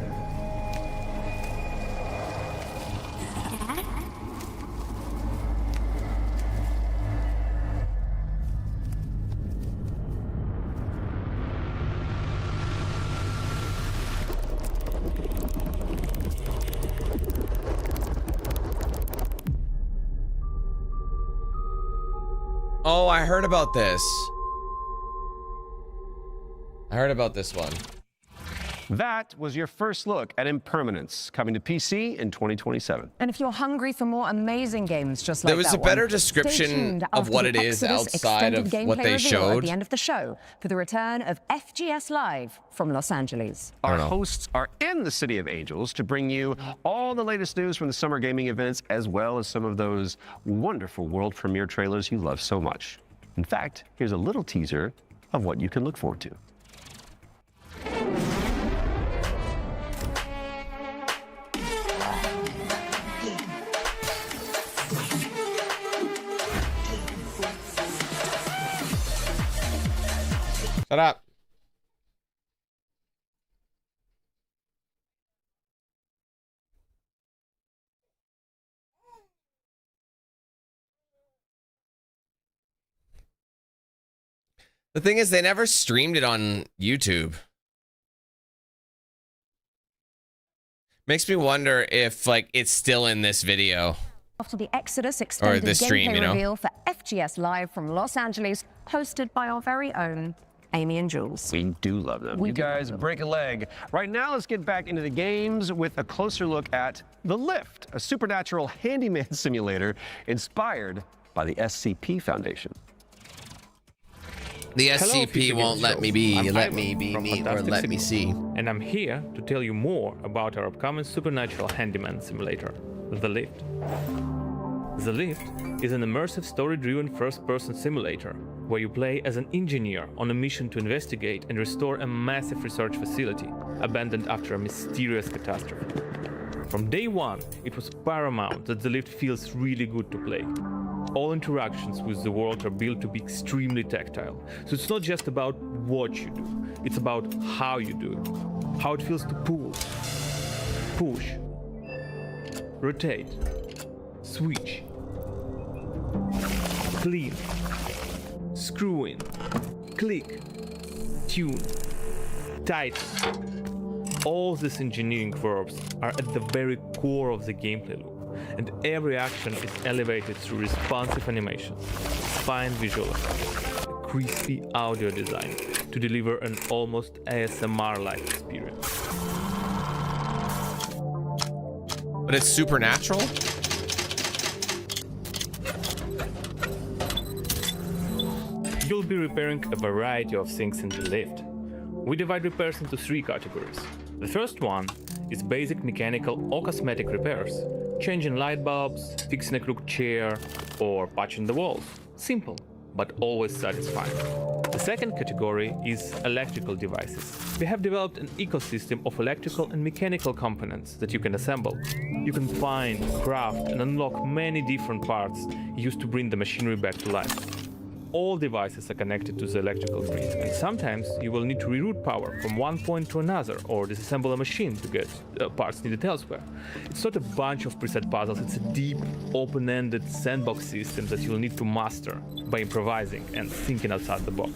Oh, I heard about this. I heard about this one. That was your first look at Impermanence, coming to PC in 2027. And if you're hungry for more amazing games just like There was that a better one, description stay tuned of after what the it is Exodus outside of extended what gameplay they reveal showed. at the end of the show for the return of FGS Live from Los Angeles. Our hosts are in the City of Angels to bring you all the latest news from the summer gaming events, as well as some of those wonderful world premiere trailers you love so much. In fact, here's a little teaser of what you can look forward to. Shut up. The thing is, they never streamed it on YouTube. Makes me wonder if, like, it's still in this video. After the Exodus extended this stream, gameplay you know? reveal for FGS Live from Los Angeles, hosted by our very own Amy and Jules. We do love them. You guys break a leg. Right now, let's get back into the games with a closer look at The Lift, a supernatural handyman simulator inspired by the SCP Foundation. The Hello, SCP Future won't Game let Show. me be, I'm let Ivan me be from me, or Fantastic let me City. see. And I'm here to tell you more about our upcoming supernatural handyman simulator, The Lift. The Lift is an immersive story-driven first-person simulator where you play as an engineer on a mission to investigate and restore a massive research facility abandoned after a mysterious catastrophe. From day one, it was paramount that The Lift feels really good to play. all interactions with the world are built to be extremely tactile. So it's not just about what you do, it's about how you do it. How it feels to pull, push, rotate, switch, clean, screw in, click, tune, tighten. All these engineering verbs are at the very core of the gameplay loop, and every action is elevated through responsive animations, fine visual effects, crispy audio design to deliver an almost ASMR-like experience. But it's supernatural? You'll be repairing a variety of things in the lift. We divide repairs into 3 categories. The first one is basic mechanical or cosmetic repairs, changing light bulbs, fixing a crooked chair, or patching the walls. Simple, but always satisfying. The second category is electrical devices. We have developed an ecosystem of electrical and mechanical components that you can assemble. You can find, craft, and unlock many different parts used to bring the machinery back to life. All devices are connected to the electrical grid, and sometimes you will need to reroute power from one point to another or disassemble a machine to get parts needed elsewhere. It's not a bunch of preset puzzles, it's a deep, open-ended sandbox system that you'll need to master by improvising and thinking outside the box.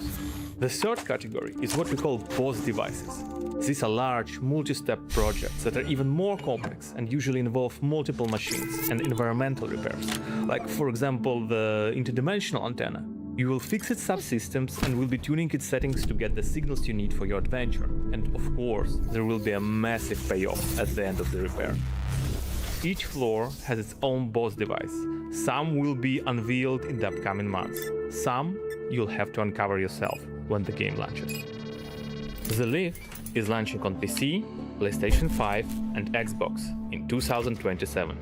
The third category is what we call boss devices. These are large, multi-step projects that are even more complex and usually involve multiple machines and environmental repairs, like, for example, the interdimensional antenna. You will fix its subsystems and will be tuning its settings to get the signals you need for your adventure. And of course, there will be a massive payoff at the end of the repair. Each floor has its own boss device. Some will be unveiled in the upcoming months. Some you'll have to uncover yourself when the game launches. The Lift is launching on PC, PlayStation 5 and Xbox in 2027.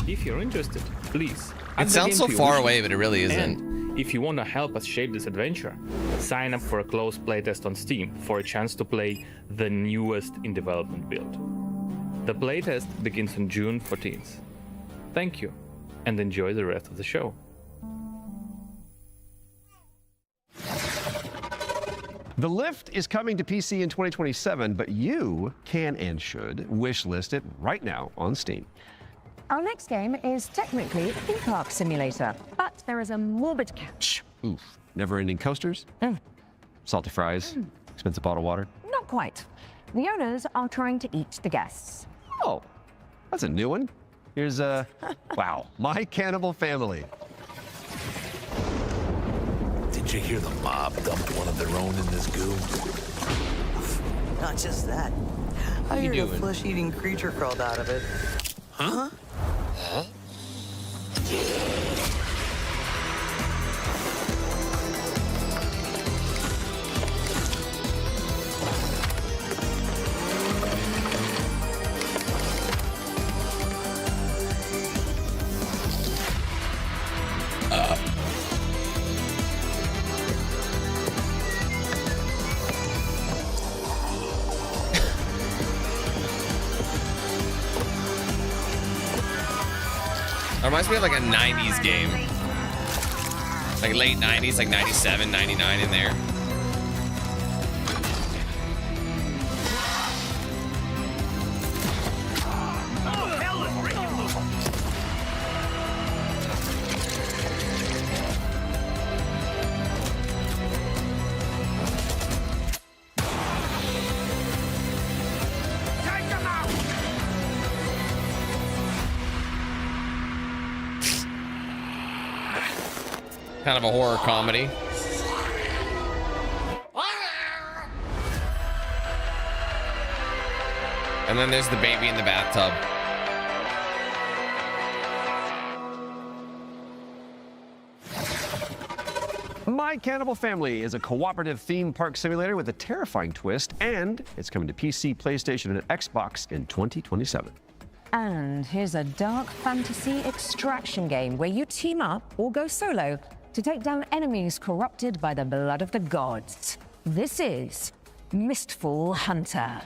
If you're interested, please. It sounds so far away, but it really isn't. And if you want to help us shape this adventure, sign up for a closed playtest on Steam for a chance to play the newest in development build. The playtest begins on June 14th. Thank you, and enjoy the rest of the show. The Lift is coming to PC in 2027, but you can and should wishlist it right now on Steam. Our next game is technically a theme park simulator, but there is a morbid catch. Oof. Never-ending coasters? Salty fries? Expensive bottled water? Not quite. The owners are trying to eat the guests. Oh, that's a new one. Here's wow, My Cannibal Family. Did you hear the mob dumped one of their own in this goo? Not just that. I heard a flesh-eating creature crawled out of it. Huh? Huh? It reminds me of like a 90s game. Like late 90s, like 97, 99 in there. Kind of a horror comedy. And then there's the baby in the bathtub. My Cannibal Family is a cooperative theme park simulator with a terrifying twist, and it's coming to PC, PlayStation, and Xbox in 2027. And here's a dark fantasy extraction game where you team up or go solo to take down enemies corrupted by the blood of the gods. This is Mistfall Hunter.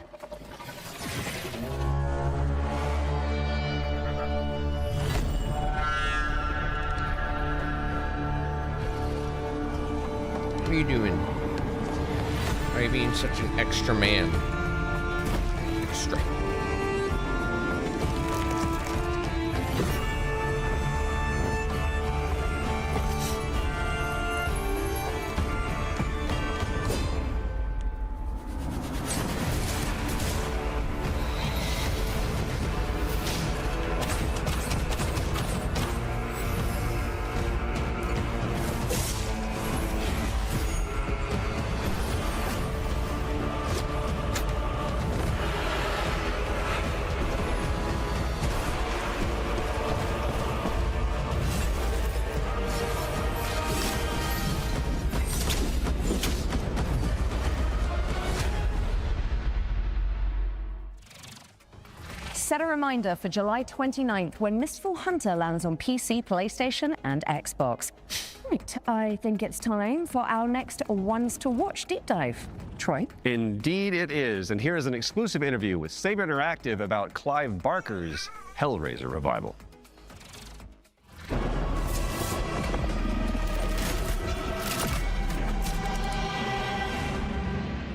you doing? Why are you being such an extra man? Extra. Set a reminder for July 29th when Mistful Hunter lands on PC, PlayStation, and Xbox. Right, I think it's time for our next Ones to Watch deep dive. Troy? Indeed it is, and here is an exclusive interview with Saber Interactive about Clive Barker's Hellraiser revival.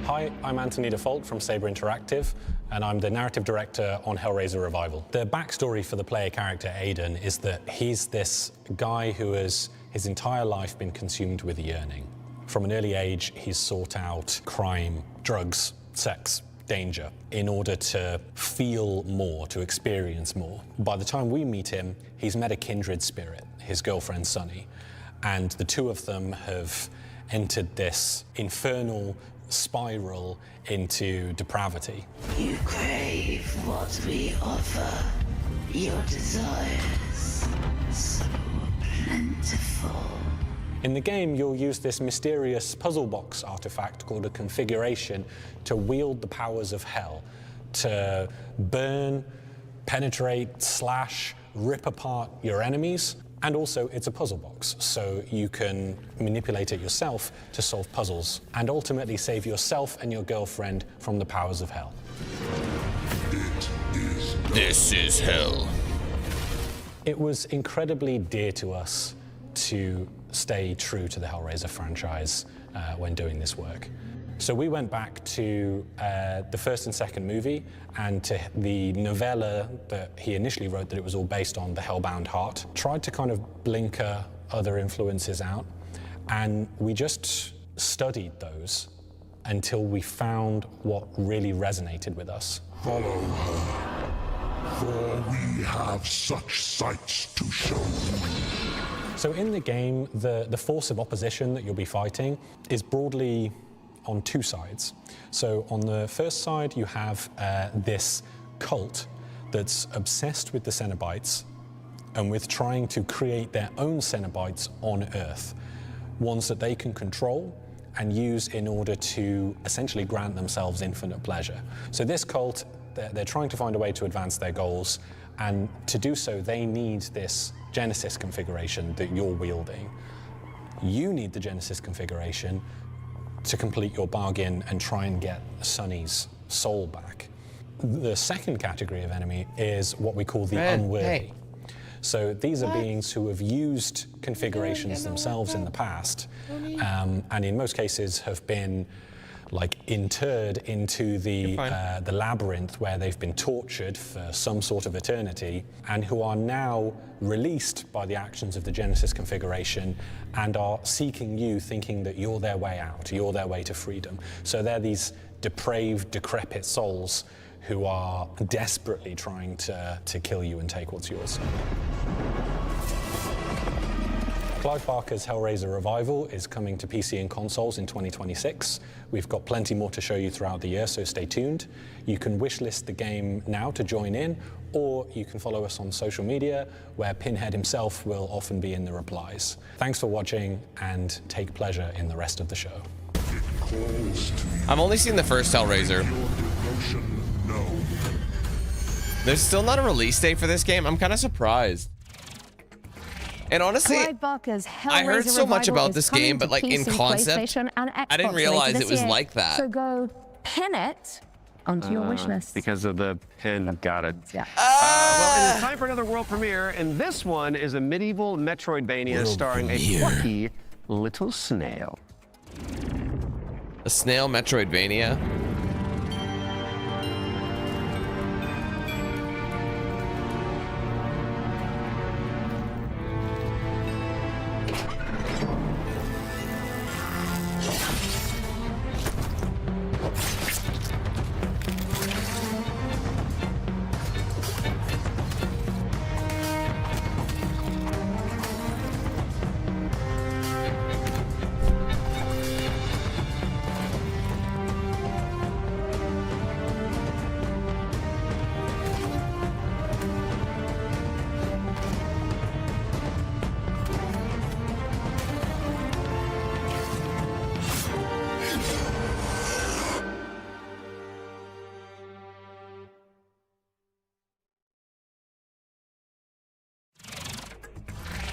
Hi, I'm Anthony Default from Saber Interactive, and I'm the narrative director on Hellraiser Revival. The backstory for the player character Aiden is that he's this guy who has his entire life been consumed with yearning. From an early age, he's sought out crime, drugs, sex, danger, in order to feel more, to experience more. By the time we meet him, he's met a kindred spirit, his girlfriend Sunny, and the two of them have entered this infernal spiral into depravity. You crave what we offer, your desires so plentiful. In the game, you'll use this mysterious puzzle box artifact called a configuration to wield the powers of hell, to burn, penetrate, slash, rip apart your enemies. And also, it's a puzzle box, so you can manipulate it yourself to solve puzzles and ultimately save yourself and your girlfriend from the powers of hell. This is hell. It was incredibly dear to us to stay true to the Hellraiser franchise when doing this work. So we went back to the first and second movie and to the novella that he initially wrote that it was all based on, The Hellbound Heart. Tried to kind of blinker other influences out, and we just studied those until we found what really resonated with us. Follow her, for we have such sights to show you. So in the game, the force of opposition that you'll be fighting is broadly on two sides. So on the first side, you have this cult that's obsessed with the Cenobites and with trying to create their own Cenobites on Earth, ones that they can control and use in order to essentially grant themselves infinite pleasure. So this cult, they're trying to find a way to advance their goals, and to do so, they need this Genesis configuration that you're wielding. You need the Genesis configuration to complete your bargain and try and get Sunny's soul back. The second category of enemy is what we call the unworthy. Hey. So these are beings who have used configurations themselves in the past, and in most cases have been like interred into the labyrinth where they've been tortured for some sort of eternity, and who are now released by the actions of the Genesis configuration and are seeking you, thinking that you're their way out, you're their way to freedom. So they're these depraved, decrepit souls who are desperately trying to kill you and take what's yours. Clive Barker's Hellraiser Revival is coming to PC and consoles in 2026. We've got plenty more to show you throughout the year, so stay tuned. You can wishlist the game now to join in, or you can follow us on social media, where Pinhead himself will often be in the replies. Thanks for watching, and take pleasure in the rest of the show. I've only seen the first Hellraiser. There's still not a release date for this game. I'm kind of surprised. And honestly, I heard so much about this game, but like in concept, I didn't realize it was like that. So go pin it onto your wish list. Because of the pin, got it. Yeah. Well, it is time for another world premiere, and this one is a medieval Metroidvania starring a plucky little snail. A snail Metroidvania.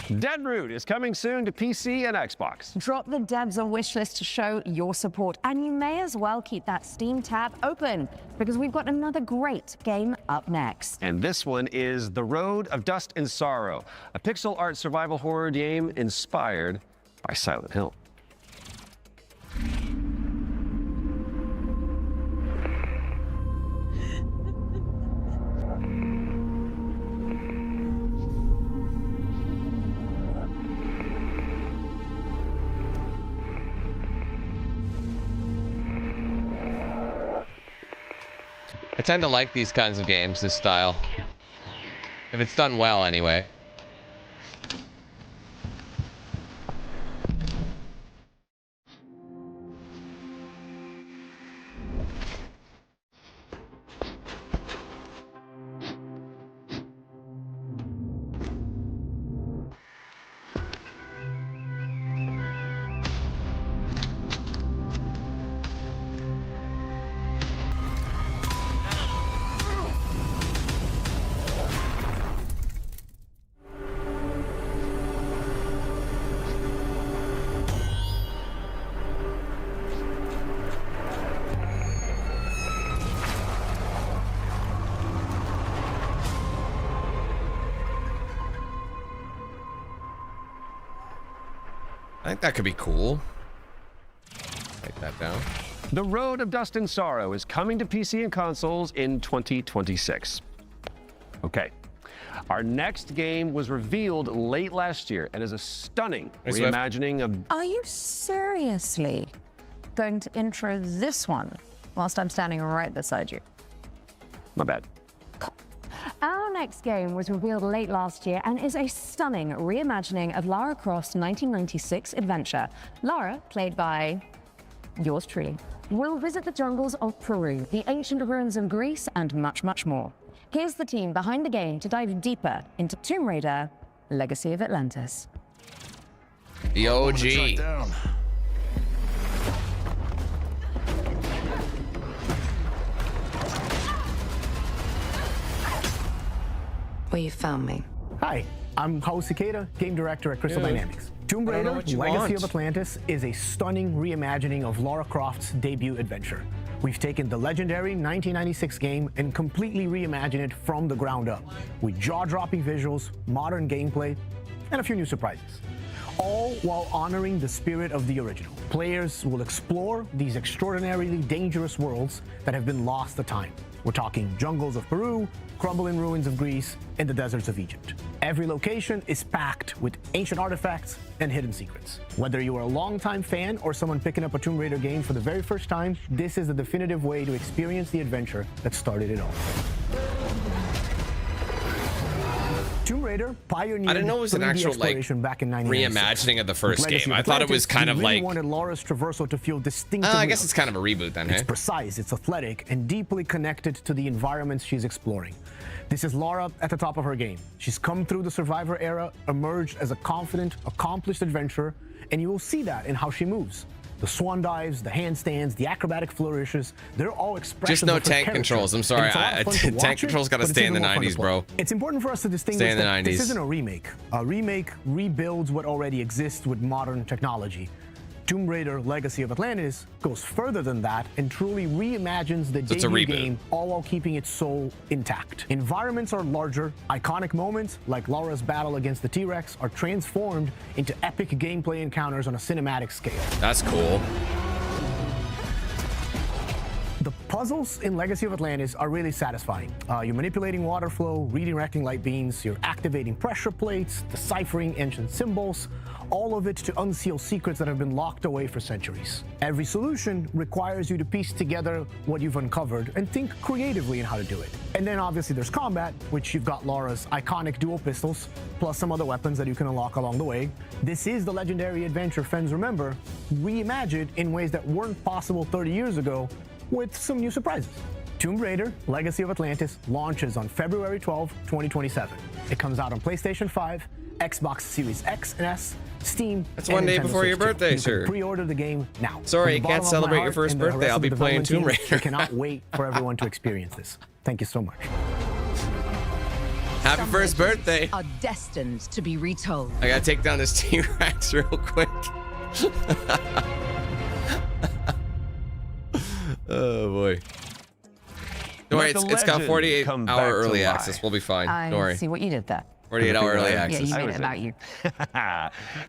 Deadroot is coming soon to PC and Xbox. Drop the devs on wishlist to show your support, and you may as well keep that Steam tab open because we've got another great game up next. And this one is The Road of Dust and Sorrow, a pixel art survival horror game inspired by Silent Hill. I tend to like these kinds of games, this style. If it's done well, anyway. I think that could be cool. Write that down. The Road of Dust and Sorrow is coming to PC and consoles in 2026. Okay. Our next game was revealed late last year and is a stunning reimagining of... Are you seriously going to intro this one whilst I'm standing right beside you? My bad. Our next game was revealed late last year and is a stunning reimagining of Lara Croft's 1996 adventure. Lara, played by yours truly, will visit the jungles of Peru, the ancient ruins of Greece, and much, much more. Here's the team behind the game to dive deeper into Tomb Raider: Legacy of Atlantis. The OG. Well, you found me. Hi, I'm Hao Cicada, game director at Crystal Dynamics. Tomb Raider: Legacy of Atlantis is a stunning reimagining of Lara Croft's debut adventure. We've taken the legendary 1996 game and completely reimagined it from the ground up, with jaw-dropping visuals, modern gameplay, and a few new surprises. All while honoring the spirit of the original. Players will explore these extraordinarily dangerous worlds that have been lost to time. We're talking jungles of Peru, crumbling ruins of Greece, and the deserts of Egypt. Every location is packed with ancient artifacts and hidden secrets. Whether you are a longtime fan or someone picking up a Tomb Raider game for the very first time, this is the definitive way to experience the adventure that started it all. Tomb Raider pioneered I didn't know it was an actual back in reimagining of the first game. I thought it was kind of like wanted Lara's traversal to feel distinctive. I guess it's kind of a reboot then. It's precise, it's athletic, and deeply connected to the environments she's exploring. This is Lara at the top of her game. She's come through the Survivor era, emerged as a confident, accomplished adventurer, and you will see that in how she moves. The swan dives, the handstands, the acrobatic flourishes, they're all expressions just no of her tank character. controls. I'm sorry. Tank controls got to stay in the 90s, bro. It's important for us to distinguish that this isn't a remake. A remake rebuilds what already exists with modern technology. Tomb Raider Legacy of Atlantis goes further than that and truly reimagines the debut game, all while keeping its soul intact. Environments are larger, iconic moments like Laura's battle against the T-Rex are transformed into epic gameplay encounters on a cinematic scale. That's cool. The puzzles in Legacy of Atlantis are really satisfying. You're manipulating water flow, redirecting light beams, you're activating pressure plates, deciphering ancient symbols, all of it to unseal secrets that have been locked away for centuries. Every solution requires you to piece together what you've uncovered and think creatively in how to do it. And then obviously there's combat, which you've got Laura's iconic dual pistols, plus some other weapons that you can unlock along the way. This is the legendary adventure fans remember, reimagined in ways that weren't possible 30 years ago, with some new surprises. Tomb Raider Legacy of Atlantis launches on February 12, 2027. It comes out on PlayStation 5, Xbox Series X and S, Steam. That's one day before your birthday, sir. sir. You can pre-order the game now. Sorry, you can't celebrate your first birthday. I'll be playing Tomb Raider. I cannot wait for everyone to experience this. Thank you so much. Happy first birthday. Are destined to be retold. I gotta take down this T-Rex real quick. Oh boy. Don't worry, it's got 48-hour early access. We'll be fine. Don't worry. I see what you did there. 48-hour early access. Yeah, you made it about you.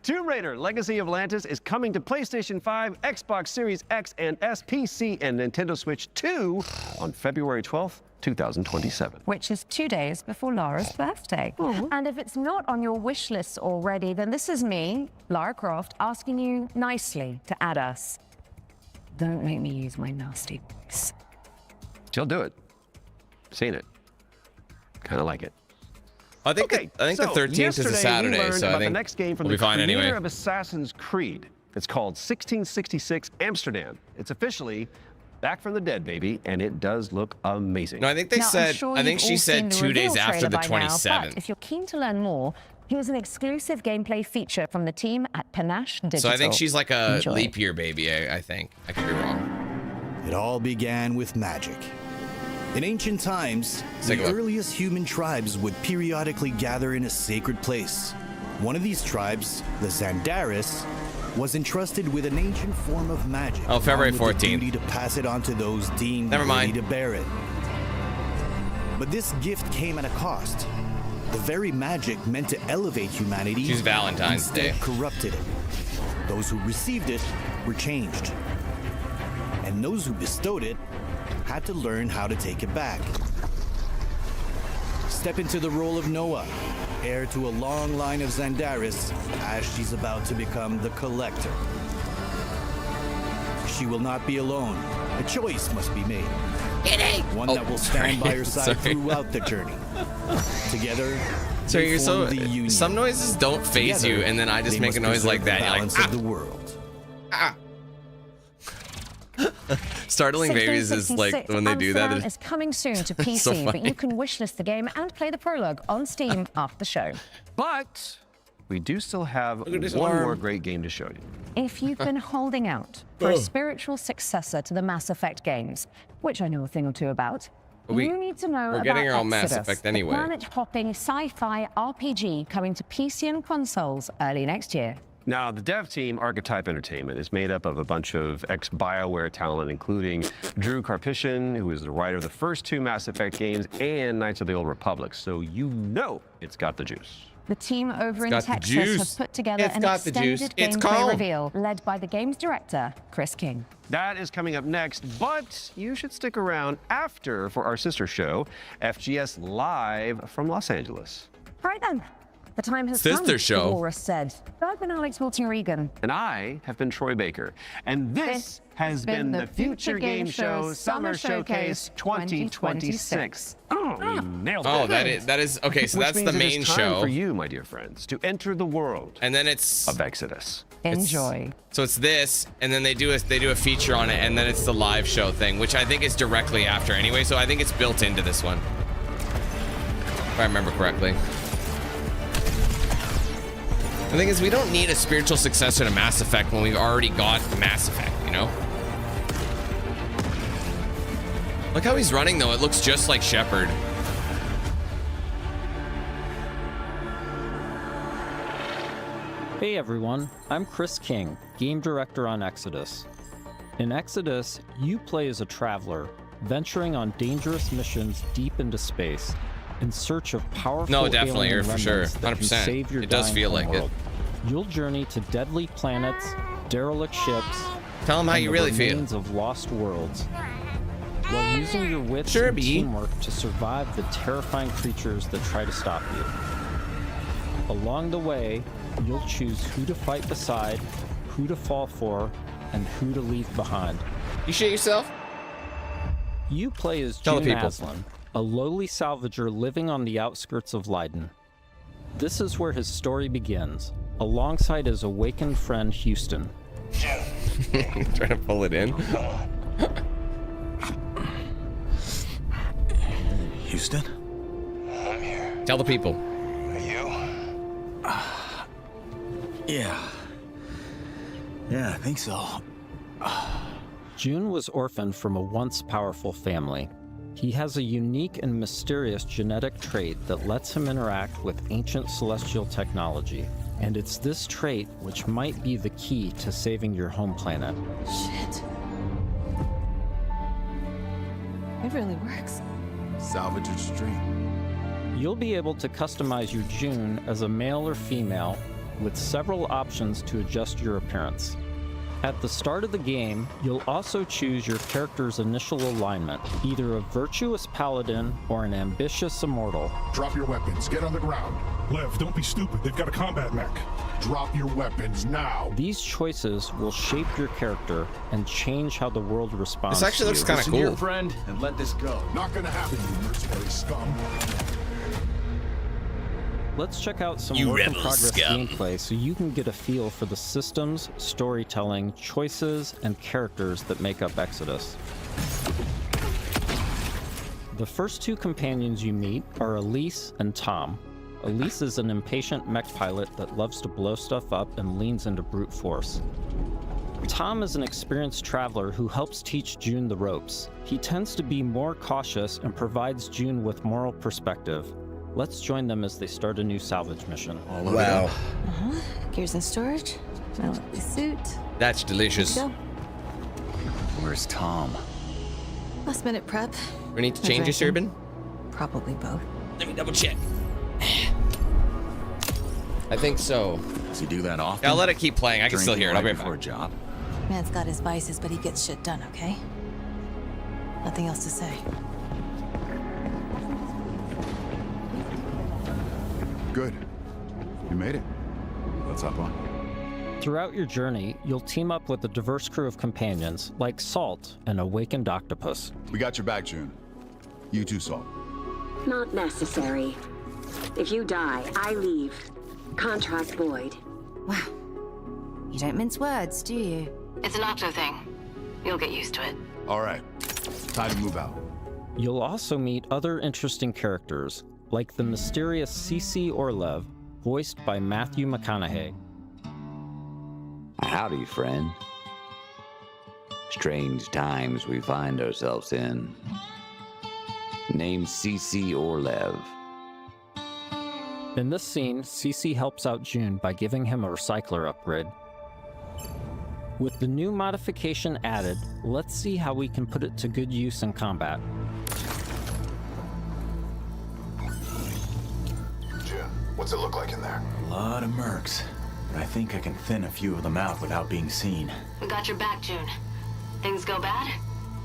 Tomb Raider Legacy of Atlantis is coming to PlayStation 5, Xbox Series X and S, PC, and Nintendo Switch 2 on February 12th, 2027. Which is 2 days before Laura's birthday. And if it's not on your wish list already, then this is me, Lara Croft, asking you nicely to add us. Don't make me use my nasty voice. She'll do it. Seen it. Kind of like it. I think the 13th is a Saturday, so I think the next game from we'll the be fine creator anyway. of Assassin's Creed. It's called 1666 Amsterdam. It's officially back from the dead, baby, and it does look amazing. No, I think they said. I think she said 2 days after the 27th. If you're keen to learn more, here's an exclusive gameplay feature from the team at Panache Digital. So I think she's like a Enjoy. leap year baby. I think I could be wrong. It all began with magic. In ancient times, the earliest human tribes would periodically gather in a sacred place. One of these tribes, the Zandaris, was entrusted with an ancient form of magic. Oh, February 14th. With the duty to pass it on to those deemed ready to bear it. But this gift came at a cost. The very magic meant to elevate humanity. She's Valentine's Day. Corrupted it. Those who received it were changed. And those who bestowed it had to learn how to take it back. Step into the role of Noah, heir to a long line of Zandaris, as she's about to become the Collector. She will not be alone. A choice must be made. One that will stand by her side throughout the journey. Together, So you're so the union. some noises don't phase you, and then I just they make a must noise like preserve that. the You're like, balance of the world. Startling Babies is like when they do that. Amsterdam is coming soon to It's PC, so but funny. you can wishlist the game and play the prologue on Steam after the show. But we do still have this one arm. more great game to show you. If you've been holding out for a spiritual successor to the Mass Effect games, which I know a thing or two about, you need to know we're about getting our own Mass Exodus, Effect anyway. the planet-hopping sci-fi RPG coming to PC and consoles early next year. Now, the dev team, Archetype Entertainment, is made up of a bunch of ex-BioWare talent, including Drew Karpyshyn, who is the writer of the first 2 Mass Effect games, and Knights of the Old Republic. So you know it's got the juice. The team over in got the Texas juice. have put together It's an got the juice. extended It's gameplay calm. reveal led by the game's director, Chris King. That is coming up next, but you should stick around after for our sister show, FGS Live from Los Angeles. Right then, the time has Sister come, show. Laura said. I've been Alex Wilton-Regan. And I have been Troy Baker. And this has been the Future Game Show Summer Showcase 2026. Oh, you nailed it. Oh, that is okay. So Which that's the means it main is time show for you, my dear friends, to enter the world and then it's of Exodus. Enjoy. So it's this, and then they do a feature on it, and then it's the live show thing, which I think is directly after anyway. So I think it's built into this one, if I remember correctly. The thing is, we don't need a spiritual successor to Mass Effect when we've already got Mass Effect, you know? Look how he's running, though. It looks just like Shepard. Hey everyone, I'm Chris King, Game Director on Exodus. In Exodus, you play as a traveler, venturing on dangerous missions deep into space, in search of powerful definitely, alien for sure, remnants that can 100%. save your It does dying feel like homeworld. it. You'll journey to deadly planets, derelict ships, Tell them how and you the really feel. remains of lost worlds, while using your wits Sure, and B. teamwork to survive the terrifying creatures that try to stop you. Along the way, you'll choose who to fight beside, who to fall for, and who to leave behind. You shit yourself? You play as Tell the June people. Aslan, a lowly salvager living on the outskirts of Leiden. This is where his story begins, alongside his awakened friend Houston. Trying to pull it in. Houston? I'm here. Tell the people. Are you? Yeah. Yeah, I think so. June was orphaned from a once powerful family. He has a unique and mysterious genetic trait that lets him interact with ancient celestial technology. And it's this trait which might be the key to saving your home planet. Shit. It really works. Salvager's dream. You'll be able to customize your June as a male or female, with several options to adjust your appearance. At the start of the game, you'll also choose your character's initial alignment, either a virtuous paladin or an ambitious immortal. Drop your weapons. Get on the ground. Lev, don't be stupid. They've got a combat mech. Drop your weapons now. These choices will shape your character and change how the world responds. This actually looks kind of Listen to your cool. friend and let this go. Not gonna happen, you mercenary scum. Let's check out some You work in rebel progress scum. gameplay so you can get a feel for the systems, storytelling, choices, and characters that make up Exodus. The first two companions you meet are Elise and Tom. Elise is an impatient mech pilot that loves to blow stuff up and leans into brute force. Tom is an experienced traveler who helps teach June the ropes. He tends to be more cautious and provides June with moral perspective. Let's join them as they start a new salvage mission. Wow. Gears in storage. My lovely suit. That's delicious. Let's go. Where's Tom? Last minute prep. We need to change your turban? Probably both. Let me double check. I think so. Does he do that often? Yeah, I'll let it keep playing. I can still hear it. I'll be right before back. a job. Man's got his vices, but he gets shit done, okay? Nothing else to say. Good. You made it. Let's hop on. Throughout your journey, you'll team up with a diverse crew of companions, like Salt, an awakened octopus. We got your back, June. You too, Salt. Not necessary. If you die, I leave. Contract void. Wow. You don't mince words, do you? It's an Octo thing. You'll get used to it. All right. Time to move out. You'll also meet other interesting characters, like the mysterious CC Orlev, voiced by Matthew McConaughey. Howdy, friend. Strange times we find ourselves in. Named CC Orlev. In this scene, CC helps out June by giving him a recycler upgrade. With the new modification added, let's see how we can put it to good use in combat. June, what's it look like in there? A lot of mercs. But I think I can thin a few of them out without being seen. We got your back, June. Things go bad,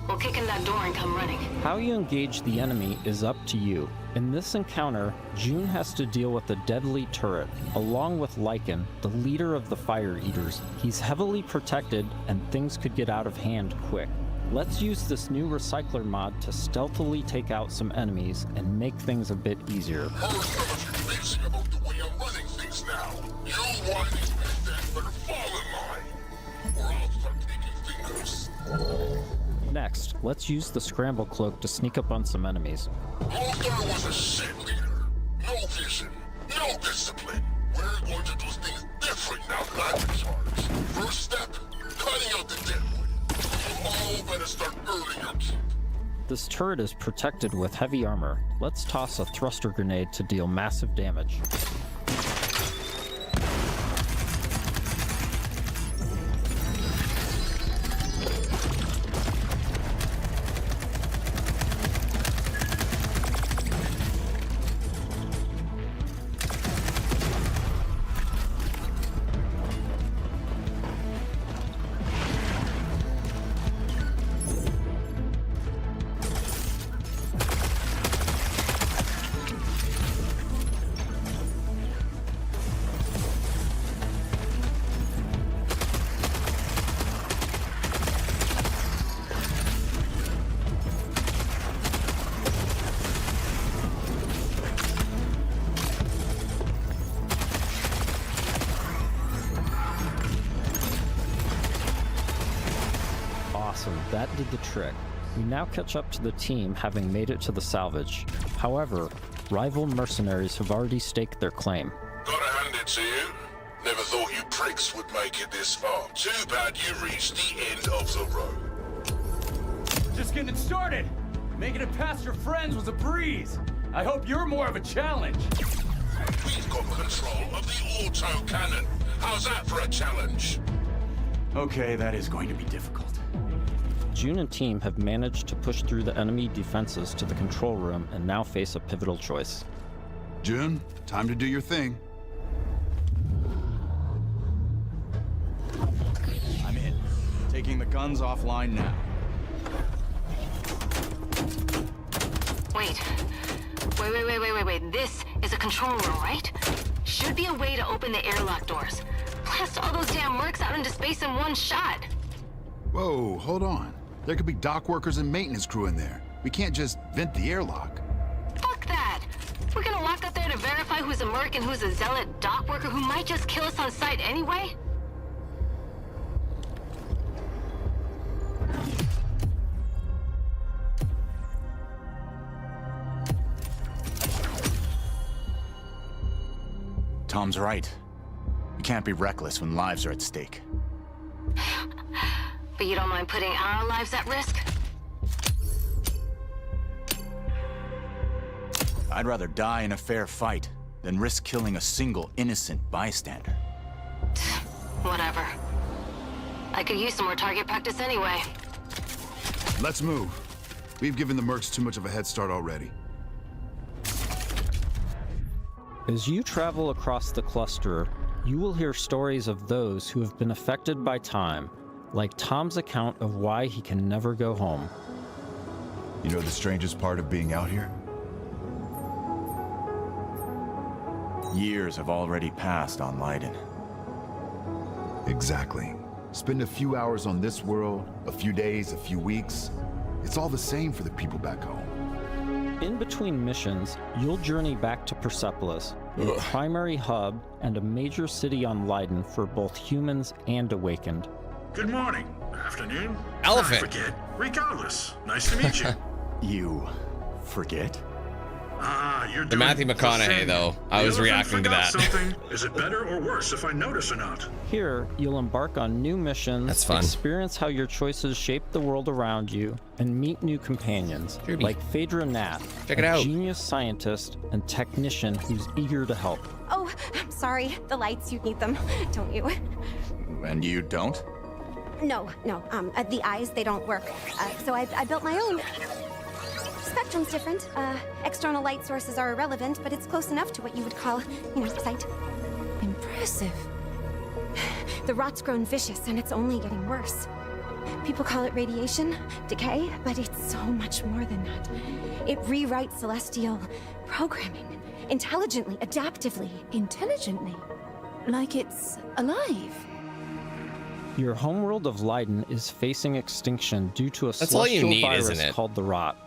we'll kick in that door and come running. How you engage the enemy is up to you. In this encounter, June has to deal with a deadly turret, along with Lycan, the leader of the Fire Eaters. He's heavily protected, and things could get out of hand quick. Let's use this new recycler mod to stealthily take out some enemies and make things a bit easier. How is some of you lazy about the way I'm running things now? You whiny bitches better fall in line, or I'll start taking fingers. Next, let's use the scramble cloak to sneak up on some enemies. Lothar was a shit leader. No vision, no discipline. We're going to do things different now that I'm in charge. First step, cutting out the deadwood. You all better start earning your keep. This turret is protected with heavy armor. Let's toss a thruster grenade to deal massive damage. did the trick. We now catch up to the team having made it to the salvage. However, rival mercenaries have already staked their claim. Gotta hand it to you. Never thought you pricks would make it this far. Too bad you reached the end of the road. Just getting it started. Making it past your friends was a breeze. I hope you're more of a challenge. We've got control of the auto cannon. How's that for a challenge? Okay, that is going to be difficult. June and team have managed to push through the enemy defenses to the control room and now face a pivotal choice. June, time to do your thing. I'm in. Taking the guns offline now. Wait. This is a control room, right? Should be a way to open the airlock doors. Blast all those damn mercs out into space in one shot. Whoa, hold on. There could be dock workers and maintenance crew in there. We can't just vent the airlock. Fuck that. We're gonna walk up there to verify who's a merc and who's a zealot dock worker who might just kill us on sight anyway? Tom's right. We can't be reckless when lives are at stake. But you don't mind putting our lives at risk? I'd rather die in a fair fight than risk killing a single innocent bystander. Whatever. I could use some more target practice anyway. Let's move. We've given the mercs too much of a head start already. As you travel across the cluster, you will hear stories of those who have been affected by time, like Tom's account of why he can never go home. You know the strangest part of being out here? Years have already passed on Leiden. Exactly. Spend a few hours on this world, a few days, a few weeks. It's all the same for the people back home. In between missions, you'll journey back to Persepolis, a primary hub and a major city on Leiden for both humans and Awakened. Good morning, afternoon, Elephant. I forget. Regardless, nice to meet you. You forget? You're The doing Matthew McConaughey, thing. though. I The was elephant reacting to forgot that. Something. Is it better or worse if I notice or not? Here, you'll embark on new missions, That's fun. experience how your choices shape the world around you, and meet new companions, like Phaedra Nat, Check it a out. genius scientist and technician who's eager to help. Oh, I'm sorry. The lights, you need them, don't you? And you don't? No. The eyes, they don't work. So I built my own. Spectrum's different. External light sources are irrelevant, but it's close enough to what you would call, sight. Impressive. The rot's grown vicious, and it's only getting worse. People call it radiation, decay, but it's so much more than that. It rewrites celestial programming. Intelligently, adaptively. Intelligently? Like it's alive? Your homeworld of Leiden is facing extinction due to a That's all you celestial need, virus isn't it? called the Rot.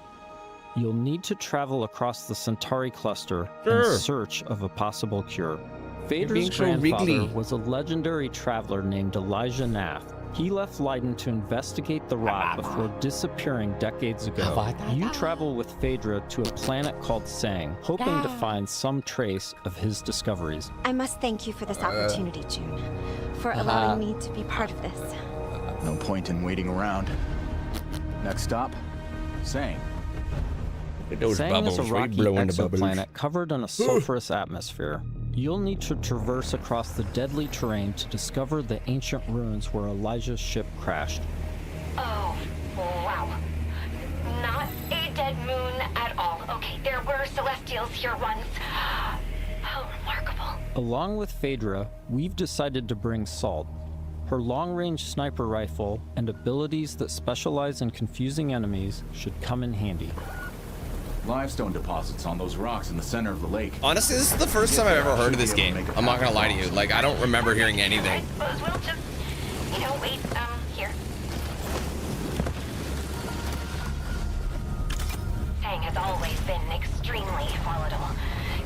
You'll need to travel across the Centauri cluster in Sure. search of a possible cure. being Phaedra's so grandfather wriggly. was a legendary traveler named Elijah Nath. He left Leiden to investigate the Rot before disappearing decades ago. You travel with Phaedra to a planet called Sang, hoping to find some trace of his discoveries. I must thank you for this opportunity, June, for allowing me to be part of this. No point in waiting around. Next stop, Sang. Sang is a rocky exoplanet covered in a sulfurous atmosphere. You'll need to traverse across the deadly terrain to discover the ancient ruins where Elijah's ship crashed. Oh, wow. Not a dead moon at all. Okay, there were celestials here once. How remarkable. Along with Phaedra, we've decided to bring Salt. Her long-range sniper rifle and abilities that specialize in confusing enemies should come in handy. Limestone deposits on those rocks in the center of the lake. Honestly, this is the first time I've ever heard of this game. I'm not gonna lie to you. Like, I don't remember hearing anything. I suppose we'll just, wait, here. Sang has always been extremely volatile.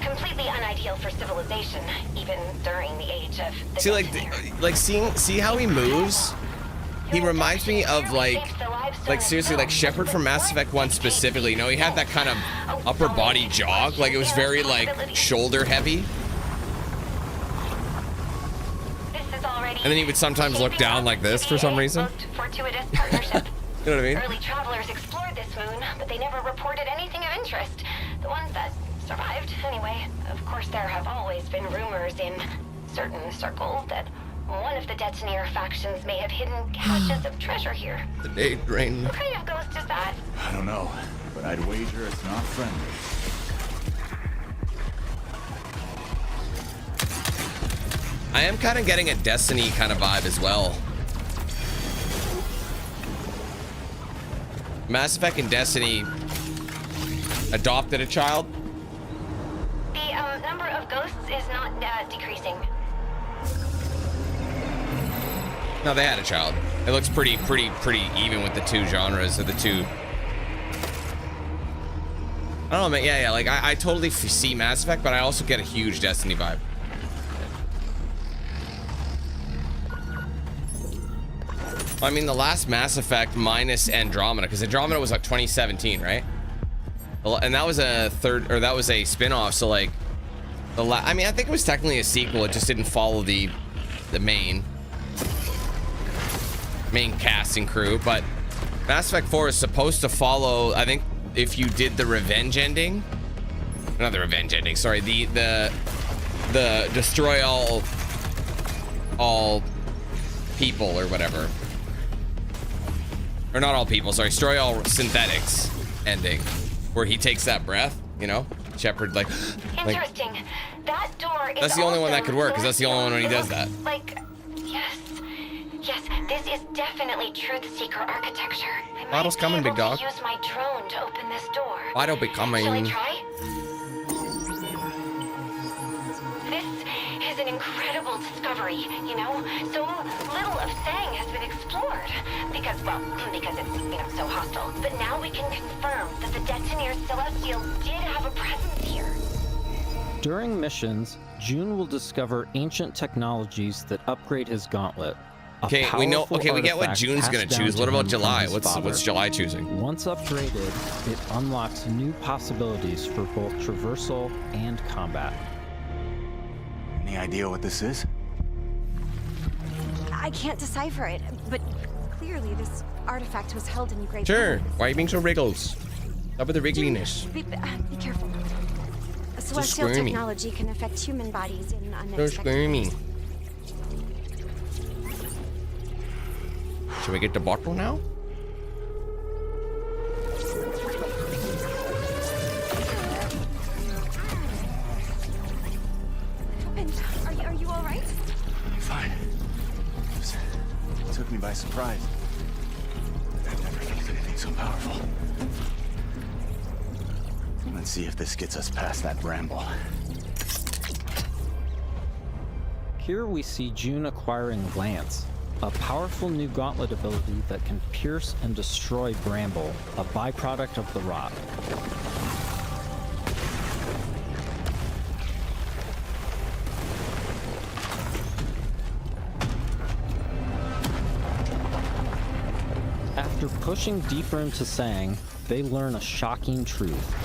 Completely unideal for civilization, even during the age of the See how he moves? He reminds me of like Like seriously, like Shepard from Mass Effect 1 specifically, you know, he had that kind of upper body jog, like it was very like shoulder heavy. And then he would sometimes look down like this for some reason. Fortuitous partnership. You know what I mean? Early travelers explored this moon, but they never reported anything of interest. The ones that survived, anyway. Of course, there have always been rumors in certain circles that one of the detonator factions may have hidden caches of treasure here. The date drain. What kind of ghost is that? I don't know, but I'd wager it's not friendly. I am kind of getting a Destiny kind of vibe as well. Mass Effect and Destiny adopted a child. The number of ghosts is not decreasing. No, they had a child. It looks pretty even with the two genres of the two. I don't know, man. Yeah, like I totally see Mass Effect, but I also get a huge Destiny vibe. I mean, the last Mass Effect minus Andromeda, because Andromeda was like 2017, right? And that was a spin-off. So like, I mean, I think it was technically a sequel. It just didn't follow the main cast and crew. But Mass Effect 4 is supposed to follow. I think if you did the revenge ending, not the revenge ending. Sorry, the destroy all people or whatever. Or not all people, sorry, destroy all synthetics ending, where he takes that breath, you know? Shepard, like... Interesting. That door is that's the only one that also could work, because that's the only one when he does that. Like, yes, this is definitely Truth Seeker architecture. I Bottle's coming, big dog. Use my drone to open this door. Bottle be coming. Shall I try? This is an incredible discovery, you know? So little of Sang has been explored. Because it's, you know, so hostile. But now we can confirm that the Detonator Celestial did have a presence here. During missions, June will discover ancient technologies that upgrade his gauntlet. Okay, we know. Okay, we get what June's gonna choose. What about July? What's July choosing? Once upgraded, it unlocks new possibilities for both traversal and combat. Any idea what this is? I can't decipher it, but clearly this artifact was held in great Sure. hands. Why are you being so wriggles? Stop with the wriggliness. Be careful. Celestial squirmy. technology can affect human bodies in So unexpected squirmy. ways. Should we get the bottle now? Are you all right? Fine. It took me by surprise. I've never felt anything so powerful. Let's see if this gets us past that bramble. Here we see June acquiring Lance, a powerful new gauntlet ability that can pierce and destroy bramble, a byproduct of the rot. After pushing deeper into Sang, they learn a shocking truth.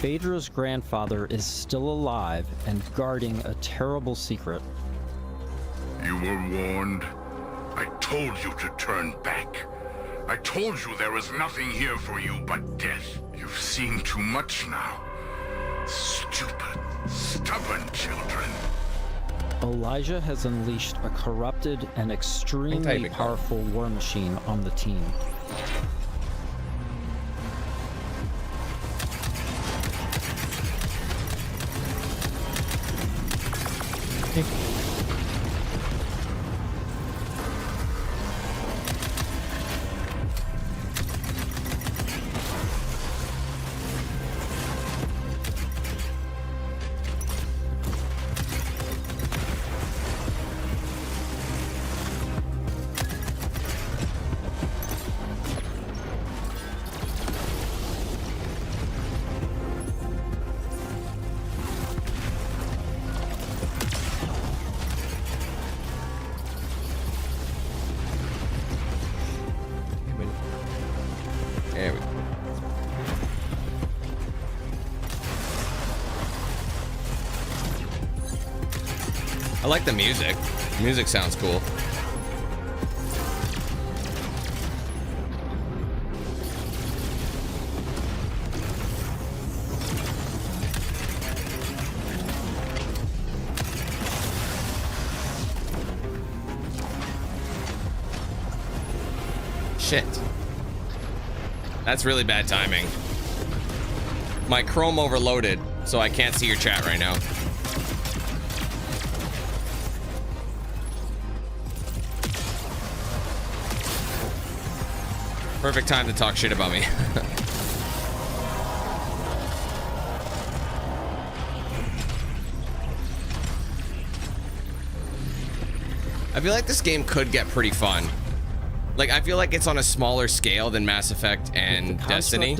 Phaedra's grandfather is still alive and guarding a terrible secret. You were warned. I told you to turn back. I told you there was nothing here for you but death. You've seen too much now. Stupid, stubborn children. Elijah has unleashed a corrupted and extremely powerful war machine on the team. I like the music. The music sounds cool. Shit. That's really bad timing. My Chrome overloaded, so I can't see your chat right now. Perfect time to talk shit about me. I feel like this game could get pretty fun. Like, I feel like it's on a smaller scale than Mass Effect and Destiny,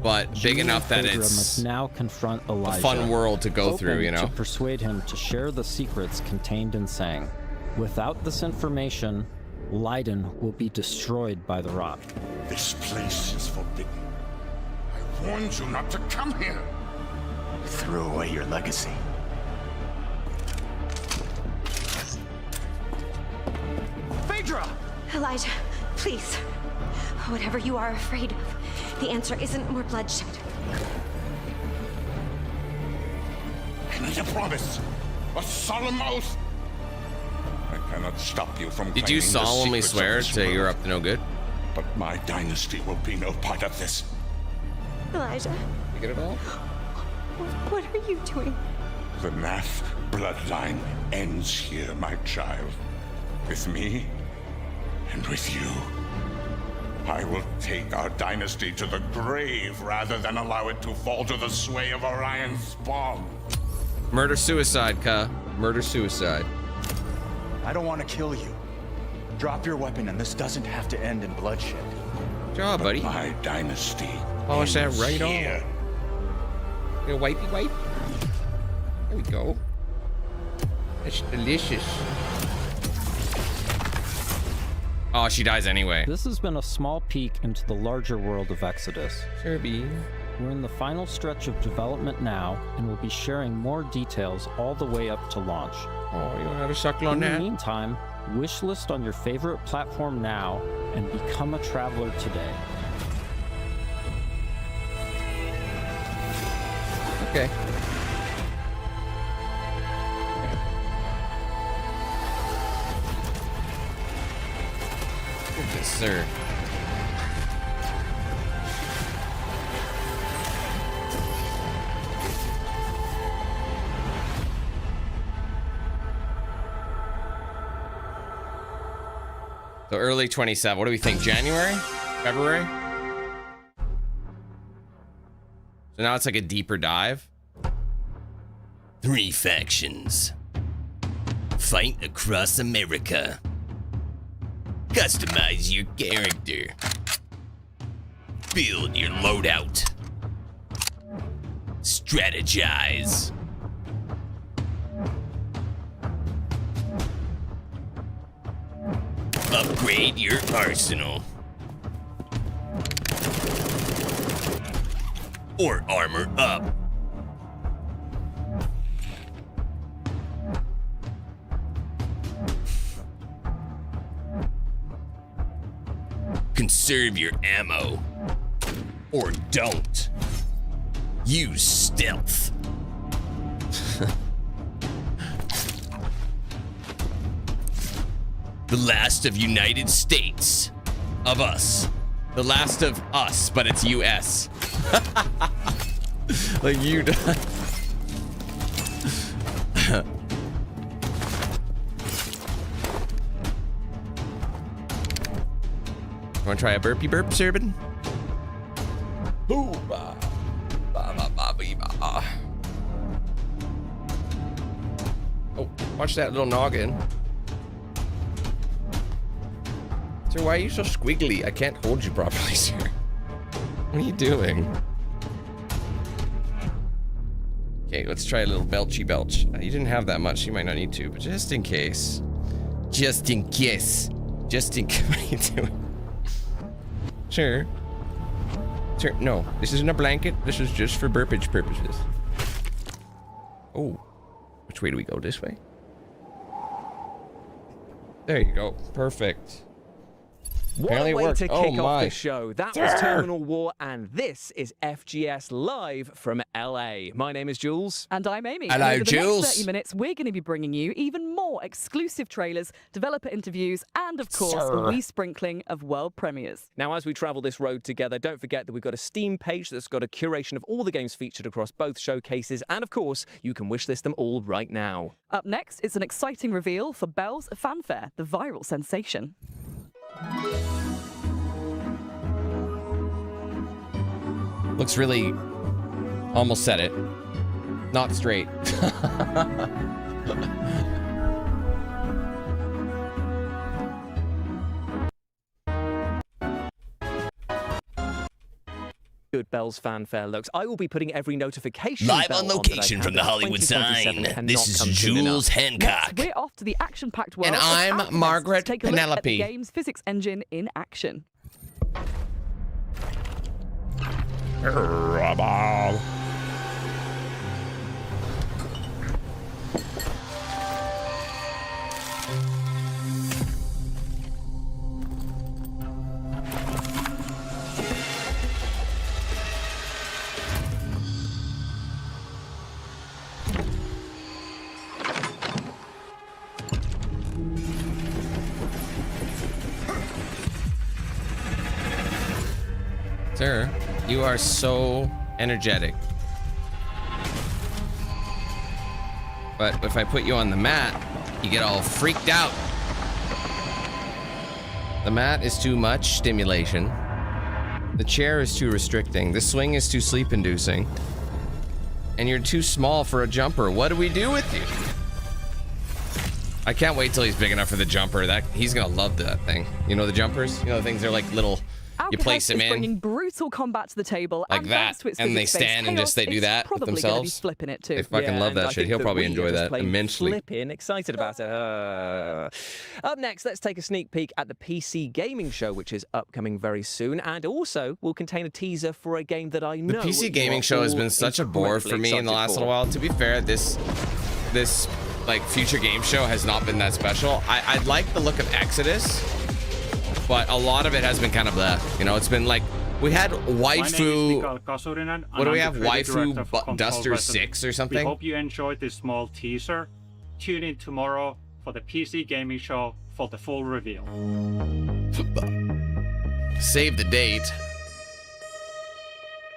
but big enough that it's must now confront Elijah, a fun world to go through, you know? To persuade him to share the secrets contained in Sang. Without this information, Leiden will be destroyed by the rot. This place is forbidden. I warned you not to come here. You threw away your legacy. Phaedra! Elijah, please. Whatever you are afraid of, the answer isn't more bloodshed. I need a promise. A solemn oath. I cannot stop you from Did you claiming the solemnly secrets swear of this to world. you're up to no good? But my dynasty will be no part of this. Elijah. You get it all? What are you doing? The Nath bloodline ends here, my child. With me and with you. I will take our dynasty to the grave rather than allow it to fall to the sway of Orion's spawn. Murder-suicide, Ka. Murder-suicide. I don't want to kill you. Drop your weapon and this doesn't have to end in bloodshed. Good job, buddy. My dynasty. Polish that right here. on. Get a wipey wipe. There we go. That's delicious. Oh, she dies anyway. This has been a small peek into the larger world of Exodus. Kirby. We're in the final stretch of development now, and we'll be sharing more details all the way up to launch. Oh, you don't have a suckle on that? In the meantime, wishlist on your favorite platform now and become a traveler today. Okay. Goodness, sir. So early 27. What do we think? January? February? So now it's like a deeper dive. 3 factions. Fight across America. Customize your character. Build your loadout. Strategize. Upgrade your arsenal. Or armor up. Conserve your ammo. Or don't. Use stealth. The last of United States. Of us. The last of us, but it's US. Like you. Want to try a burpee burp, Serbin? Booba. Ba ba ba bee ba. Oh, watch that little noggin. Sir, why are you so squiggly? I can't hold you properly, sir. What are you doing? Okay, let's try a little belchy belch. You didn't have that much, you might not need to, but just in case. Just in case. Just in case. What are you doing? Sir. Sir, no. This isn't a blanket. This is just for burpage purposes. Oh. Which way do we go? This way? There you go. Perfect. What Apparently a way it worked. to Oh kick off my. the show. That was Terminal War, and this is FGS Live from LA. My name is Jules. And I'm Amy. Hello, and over the Jules. next 30 minutes, we're going to be bringing you even more exclusive trailers, developer interviews, and, of course, a wee sprinkling of world premieres. Now, as we travel this road together, don't forget that we've got a Steam page that's got a curation of all the games featured across both showcases, and, of course, you can wishlist them all right now. Up next, it's an exciting reveal for Bell's Fanfare, the viral sensation. Looks really... Almost said it. Not straight. Good Bell's Fanfare looks. I will be putting every notification Live bell on location that I from the can. Hollywood 2027 sign. cannot This is come soon Jules enough. Hancock. We're off to the action-packed world. And of I'm Alchemist Margaret to take a look at the Penelope. game's physics engine in action. Sir, you are so energetic. But if I put you on the mat, you get all freaked out. The mat is too much stimulation. The chair is too restricting. The swing is too sleep-inducing. And you're too small for a jumper. What do we do with you? I can't wait till he's big enough for the jumper. He's gonna love that thing. You know the jumpers? You know the things they're like little... You place them is in bringing brutal combat to the table, like and that, thanks to its and they physics-based stand and just they chaos, do it's that with probably gonna be themselves. flipping it too. They fucking love that shit. He'll probably enjoy that immensely. Flipping, excited about it. Up next, let's take a sneak peek at the PC Gaming Show, which is upcoming very soon, and also will contain a teaser for a game that I The know PC you Gaming are Show has all been such a bore for me in the last incredibly little while. To be fair, this like future game show has not been that special. I like the look of Exodus, but a lot of it has been kind of you know, it's been like we had waifu. What do we have? Waifu Duster 6 or something? We hope you enjoyed this small teaser. Tune in tomorrow for the PC Gaming Show for the full reveal. Save the date.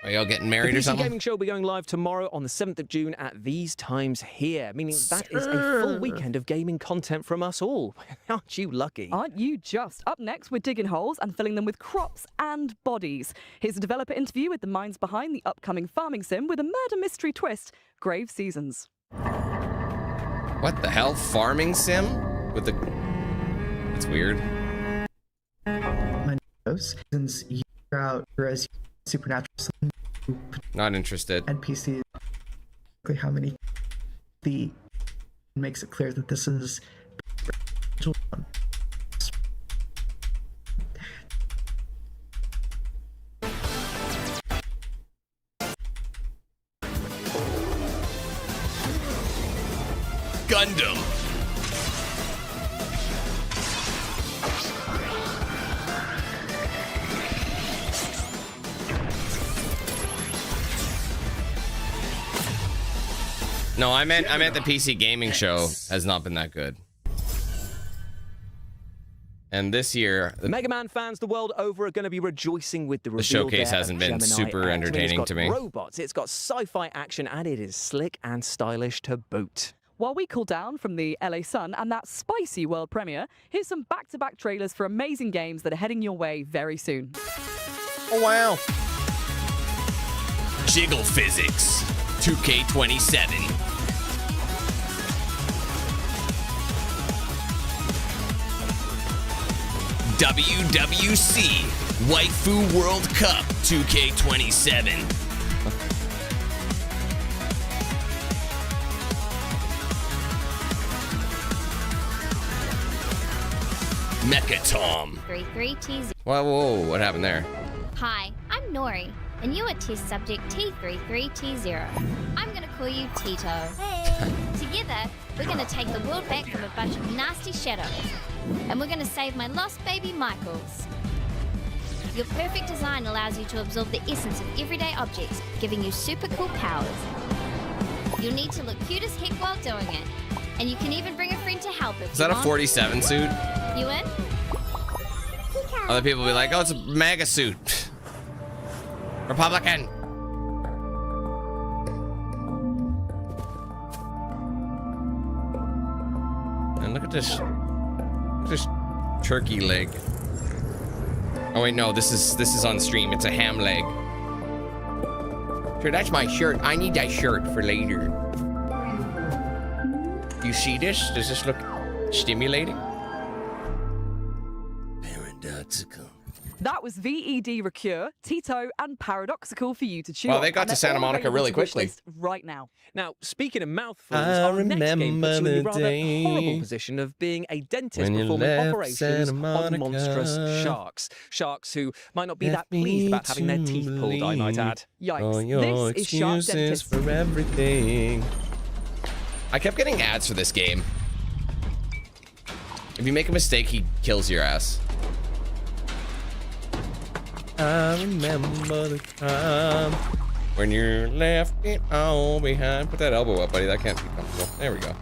Are y'all getting married the or PC something? Gaming Show will be going live tomorrow on the 7th of June at these times here, meaning that is a full weekend of gaming content from us all. Aren't you lucky? Aren't you just? Up next, we're digging holes and filling them with crops and bodies. Here's a developer interview with the minds behind the upcoming farming sim with a murder mystery twist, Grave Seasons. What the hell? Farming sim? With the... That's weird. My nose, since you're out as supernatural, Not interested. NPC, how many the makes it clear that this is Gundam. No, I meant the PC Gaming Show has not been that good. And this year, Mega Man fans the world over are going to be rejoicing with the reveal. showcase there hasn't of been Gemini super X. entertaining It's got to me. Robots, it's got sci-fi action, and it is slick and stylish to boot. While we cool down from the LA Sun and that spicy world premiere, here's some back-to-back trailers for amazing games that are heading your way very soon. Oh, wow. Jiggle Physics. 2K27. WWC Waifu World Cup 2K27. Mecha Tom. 33TZ. Whoa, what happened there? Hi, I'm Nori, and you are test subject T33T0. I'm gonna call you Tito. Hey. Together, we're gonna take the world back from a bunch of nasty shadows. And we're gonna save my lost baby Michaels. Your perfect design allows you to absorb the essence of everyday objects, giving you super cool powers. You'll need to look cute as heck while doing it. And you can even bring a friend to help if Is that you a want. 47 suit? You in? Other people will be like, oh, it's a MAGA suit. Republican. And look at this. Look at this turkey leg. Oh wait, no, this is on stream. It's a ham leg. Sure, that's my shirt. I need that shirt for later. You see this? Does this look stimulating? Paradoxical. That was VED Recure, Tito, and Paradoxical for you to choose. Well, they got to Santa Monica really quickly. Right now. Now, speaking of mouthfuls, I our next game puts you in the remember rather the horrible day position of being a dentist when you performing left operations Santa on Monica. monstrous sharks. Sharks who might not be Left that pleased me about having their teeth to pulled, I might leave. add. Yikes. Oh, your This is Shark excuses Dentist. for everything. I kept getting ads for this game. If you make a mistake, he kills your ass. I remember the time when you left it all behind. Put that elbow up, buddy. That can't be comfortable. There we go.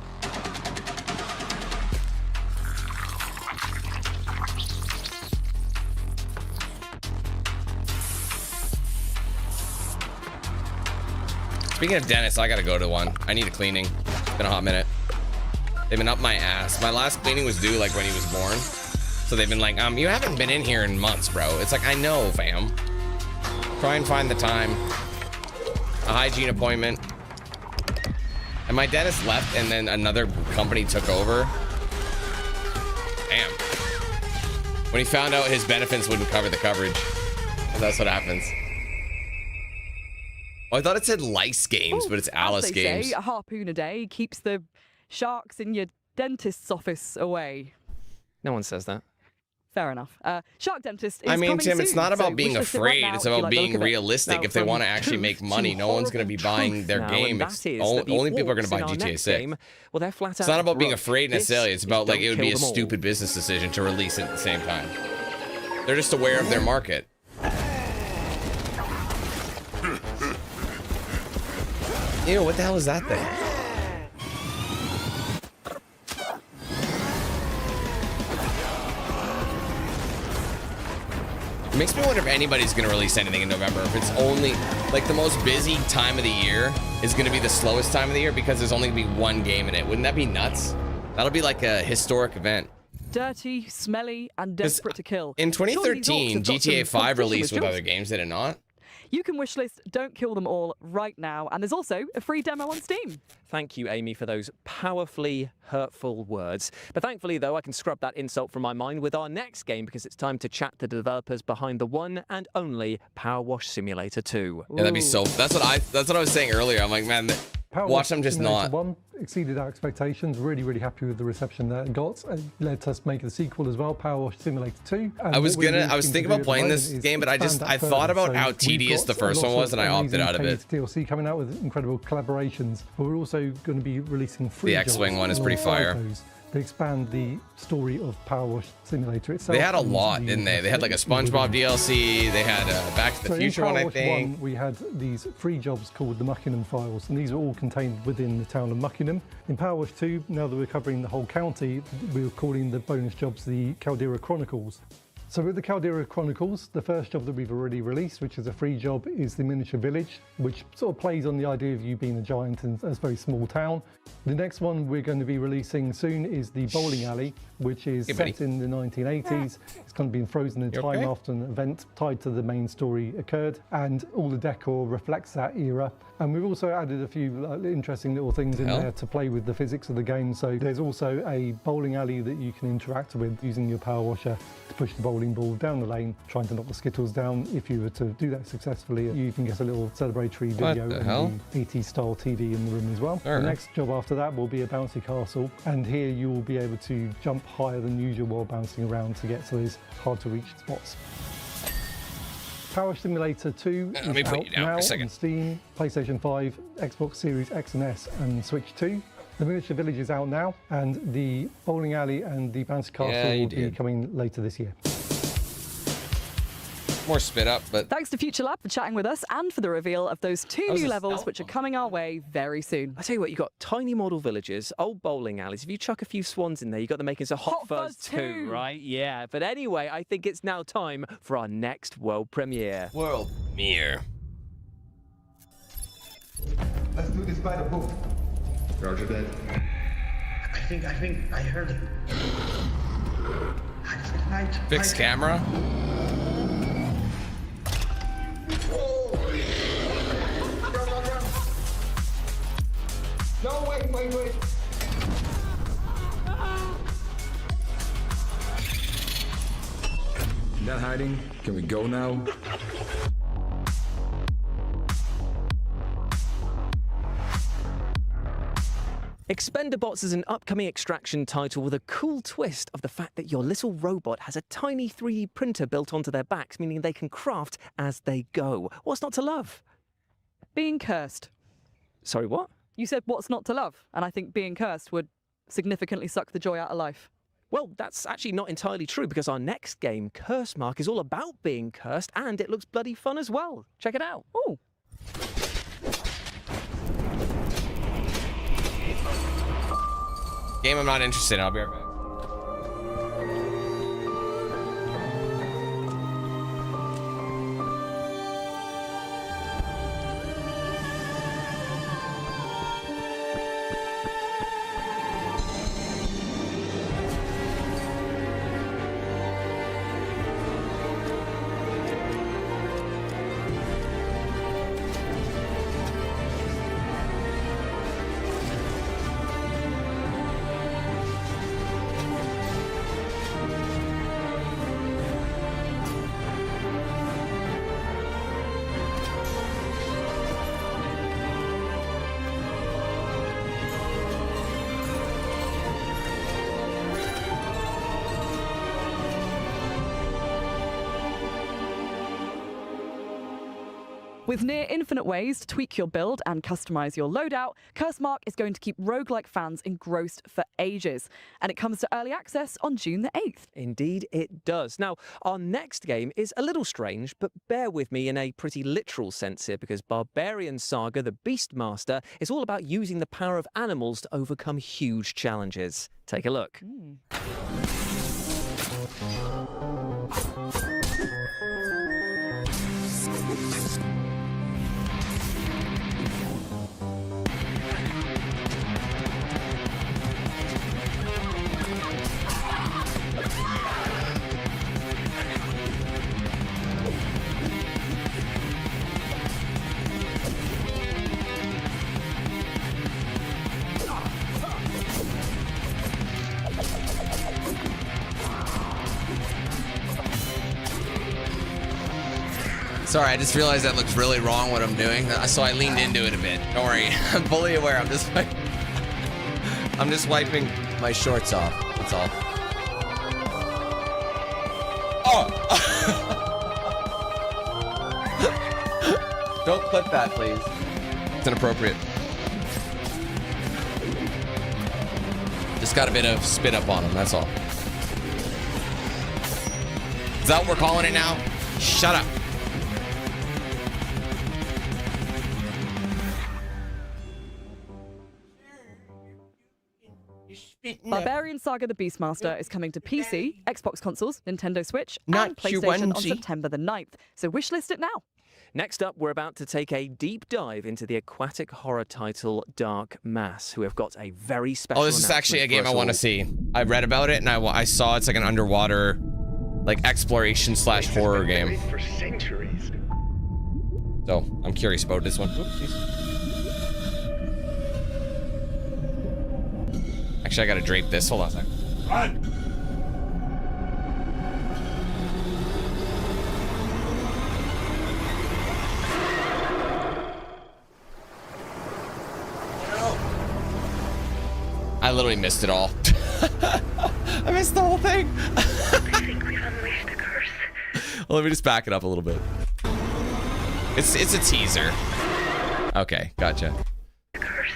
Speaking of dentists, I gotta go to one. I need a cleaning. It's been a hot minute. They've been up my ass. My last cleaning was due like when he was born. So they've been like, you haven't been in here in months, bro. It's like, I know, fam. Try and find the time. A hygiene appointment. And my dentist left and then another company took over. Damn. When he found out his benefits wouldn't cover the coverage. That's what happens. Oh, I thought it said Lice Games, but it's Alice As they Games. say, a harpoon a day keeps the sharks in your dentist's office away. No one says that. Fair enough. Shark Dentist is I mean, coming Tim, soon, it's not about so being wishlist it right afraid. now It's if you about like the being look of it. realistic. Now, If they from want to actually truth make money, to no one's going to be horrible buying truth their now, game. and that is that the Only people are going to orcs buy in our GTA next 6. game, well, they're flat It's out not about being broke. afraid This necessarily. It's is about like don't it would be kill a them all. stupid business decision to release it at the same time. They're just aware of their market. Ew, what the hell is that thing? It makes me wonder if anybody's going to release anything in November. If it's only, like, the most busy time of the year is going to be the slowest time of the year because there's only going to be one game in it. Wouldn't that be nuts? That'll be like a historic event. Dirty, smelly, and desperate to kill. In Surely these orcs 2013, have got some GTA 5 competition released with jobs. other games, did it not? You can wishlist Don't Kill Them All right now, and there's also a free demo on Steam. Thank you, Amy, for those powerfully hurtful words. But thankfully, though, I can scrub that insult from my mind with our next game because it's time to chat to the developers behind the one and only Power Wash Simulator 2. Yeah, that'd be so. That's what I was saying earlier. I'm like, man, watch them just Simulator not. 1 exceeded our expectations. Really happy with the reception that it got. It led us make the sequel as well, Power Wash Simulator 2. And I was what we're thinking looking to do about at playing the this moment game, but I is expand that thought further. about So how we've tedious got the first lots one was, of and I opted amazing out of it. paid DLC coming out with incredible collaborations. But we're also going to be releasing free The X-Wing jobs one is pretty alongside fire. those. They expand the story of Power Wash Simulator itself. They had a and lot, the didn't they? They had like a SpongeBob DLC. They had Back to the so Future in one, Power I Wash think. 1, we had these free jobs called the Muckingham Files, and these are all contained within the town of Muckingham. In Power Wash 2, now that we're covering the whole county, we're calling the bonus jobs the Caldera Chronicles. So with the Caldera Chronicles, the first job that we've already released, which is a free job, is the miniature village, which sort of plays on the idea of you being a giant in a very small town. The next one we're going to be releasing soon is the bowling alley, which is set in the 1980s. It's kind of been frozen in time after an event tied to the main story occurred, and all the decor reflects that era. And we've also added a few interesting little things in there to play with the physics of the game. So there's also a bowling alley that you can interact with using your power washer to push the bowling ball down the lane, trying to knock the skittles down. If you were to do that successfully, you even get a little celebratory video and the 80s style TV in the room as well. Sure. The next job after that will be a bouncy castle, and here you will be able to jump higher than usual while bouncing around to get to those hard to reach spots. Power Simulator 2 Let me is put out you down for now a second. on Steam, PlayStation 5, Xbox Series X and S, and Switch 2. The miniature village is out now, and the bowling alley and the bouncy castle will be coming later this year. More spit up, but Thanks to Future Lab for chatting with us and for the reveal of those 2 new levels which are coming our way very soon. I tell you what, you've got tiny model villages, old bowling alleys. If you chuck a few swans in there, you've got the makings of Hot Fuzz 2, right? Yeah, but anyway, I think it's now time for our next world premiere. World premiere. Let's do this by the book. Roger that. I think I heard it. Fixed camera. No, wait. Not hiding. Can we go now? Expendabots is an upcoming extraction title with a cool twist of the fact that your little robot has a tiny 3D printer built onto their backs, meaning they can craft as they go. What's not to love? Being cursed. Sorry, what? You said what's not to love, and I think being cursed would significantly suck the joy out of life. Well, that's actually not entirely true, because our next game, Curse Mark, is all about being cursed, and it looks bloody fun as well. Check it out. Oh. Game I'm not interested in. I'll be right back. With near infinite ways to tweak your build and customize your loadout, Curse Mark is going to keep roguelike fans engrossed for ages. And it comes to early access on June the 8th. Indeed, it does. Now, our next game is a little strange, but bear with me in a pretty literal sense here, because Barbarian Saga, the Beastmaster, is all about using the power of animals to overcome huge challenges. Take a look. Sorry, I just realized that looks really wrong what I'm doing, so I leaned into it a bit. Don't worry, I'm fully aware. I'm just wiping my shorts off. That's all. Oh! Don't clip that, please. It's inappropriate. Just got a bit of spit up on him, that's all. Is that what we're calling it now? Shut up. Barbarian Saga the Beastmaster is coming to PC, Xbox consoles, Nintendo Switch, and PlayStation on September the 9th. So wishlist it now. Next up, we're about to take a deep dive into the aquatic horror title Dark Mass, who have got a very special. Oh, this is actually a game I want to see. I read about it and I saw it's like an underwater, like exploration / horror game. For centuries. So I'm curious about this one. Actually, I gotta drape this. Hold on a second. Run! I literally missed it all. I missed the whole thing. I think we've unleashed the curse. Well, let me just back it up a little bit. It's a teaser. Okay, gotcha. The curse.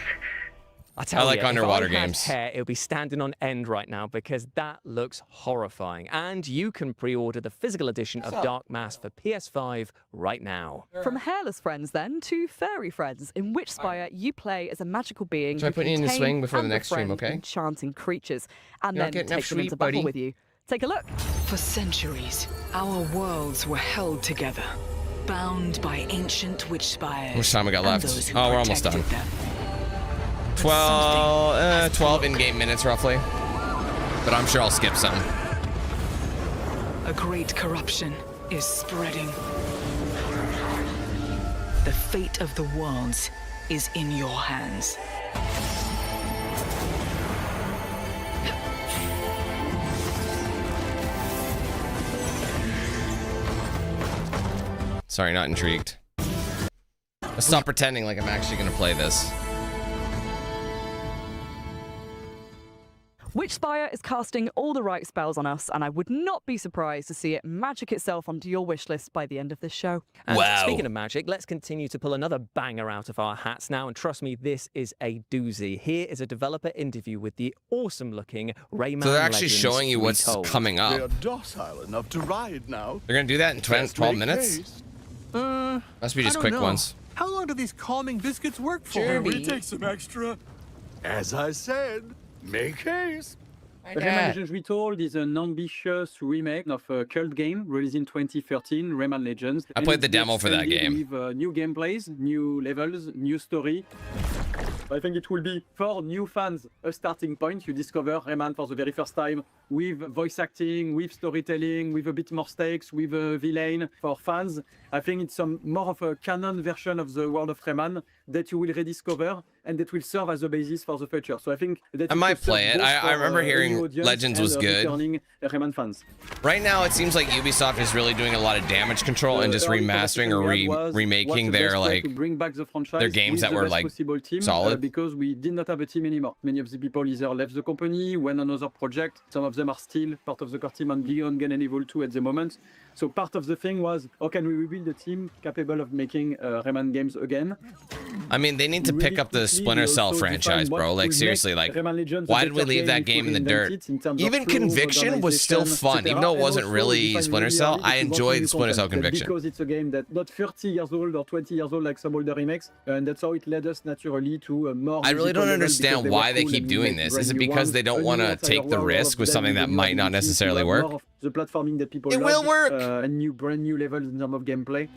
I like you, underwater if I had games. Hair, it would be standing on end right now because that looks horrifying. And you can pre-order the physical edition of Dark Mass for PS5 right now. From hairless friends, then, to furry friends, in Witchspire you play as a magical being So I who put can you in the tame swing before the and next stream, befriend okay? enchanting creatures, and You're not then getting enough take them sleep, into battle buddy. with you. Take a look. For centuries, our worlds were held together, bound by ancient witch spires. How much time we got and left? those who Oh, we're almost done. protected them. 12 in-game minutes, roughly. But I'm sure I'll skip some. A great corruption is spreading. The fate of the worlds is in your hands. Sorry, not intrigued. Let's stop pretending like I'm actually going to play this. Witchspire is casting all the right spells on us, and I would not be surprised to see it magic itself onto your wish list by the end of this show. And speaking of magic, let's continue to pull another banger out of our hats now. And trust me, this is a doozy. Here is a developer interview with the awesome-looking Rayman So they're actually Legends showing you what's Retold. coming up. They're docile enough to ride now. They're going to do that in 12 minutes? Haste. Must be just I don't quick know. ones. How long do these calming biscuits work for? Jeremy. We take some extra. As I said, make haste. Rayman Legends Retold is an ambitious remake of a cult game released in 2013, Rayman Legends. I played the demo for that game. With new gameplays, new levels, new story. I think it will be, for new fans, a starting point. You discover Rayman for the very first time with voice acting, with storytelling, with a bit more stakes, with a villain. For fans, I think it's more of a canon version of the world of Rayman that you will rediscover and that will serve as a basis for the future. So I think that I might play it. I remember hearing new audience Legends and, was good. returning Rayman fans. Right now, it seems like Ubisoft is really doing a lot of damage control and just remastering or remaking their their games that were like solid. Because we did not have a team anymore. Many of the people either left the company, went on another project. Some of them are still part of the core team and beyond Gun and Evil 2 at the moment. So part of the thing was, how can we rebuild a team capable of making Rayman games again? I mean, they need to pick up the Splinter Cell franchise, bro. Like, seriously, like, why did we leave that game in the dirt? Even Conviction was still fun, even though it wasn't really Splinter Cell. I enjoyed Splinter Cell Conviction. Because it's a game that's not 30 years old or 20 years old like some older remakes, and that's how it led us naturally to more. I really don't understand why they keep doing this. Is it because they don't want to take the risk with something that might not necessarily work? The platforming that people It love, will work! And brand new levels in terms of gameplay.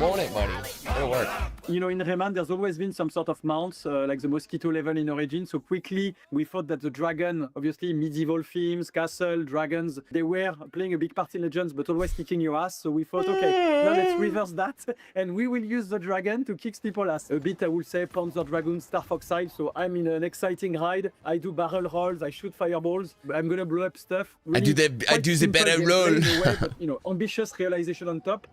Won't it, buddy? It'll work. You know, in Rayman, there's always been some sort of mounts, like the mosquito level in Origin. So quickly, we thought that the dragon, obviously medieval themes, castle, dragons, they were playing a big part in Legends, but always kicking your ass. So we thought, okay, now let's reverse that, and we will use the dragon to kick people's ass. A bit, I would say, Panzer Dragoon, Star Fox side. So I'm in an exciting ride. I do barrel rolls, I shoot fireballs. I'm gonna blow up stuff. Really I do the better roll. But, you know, ambitious realization on top.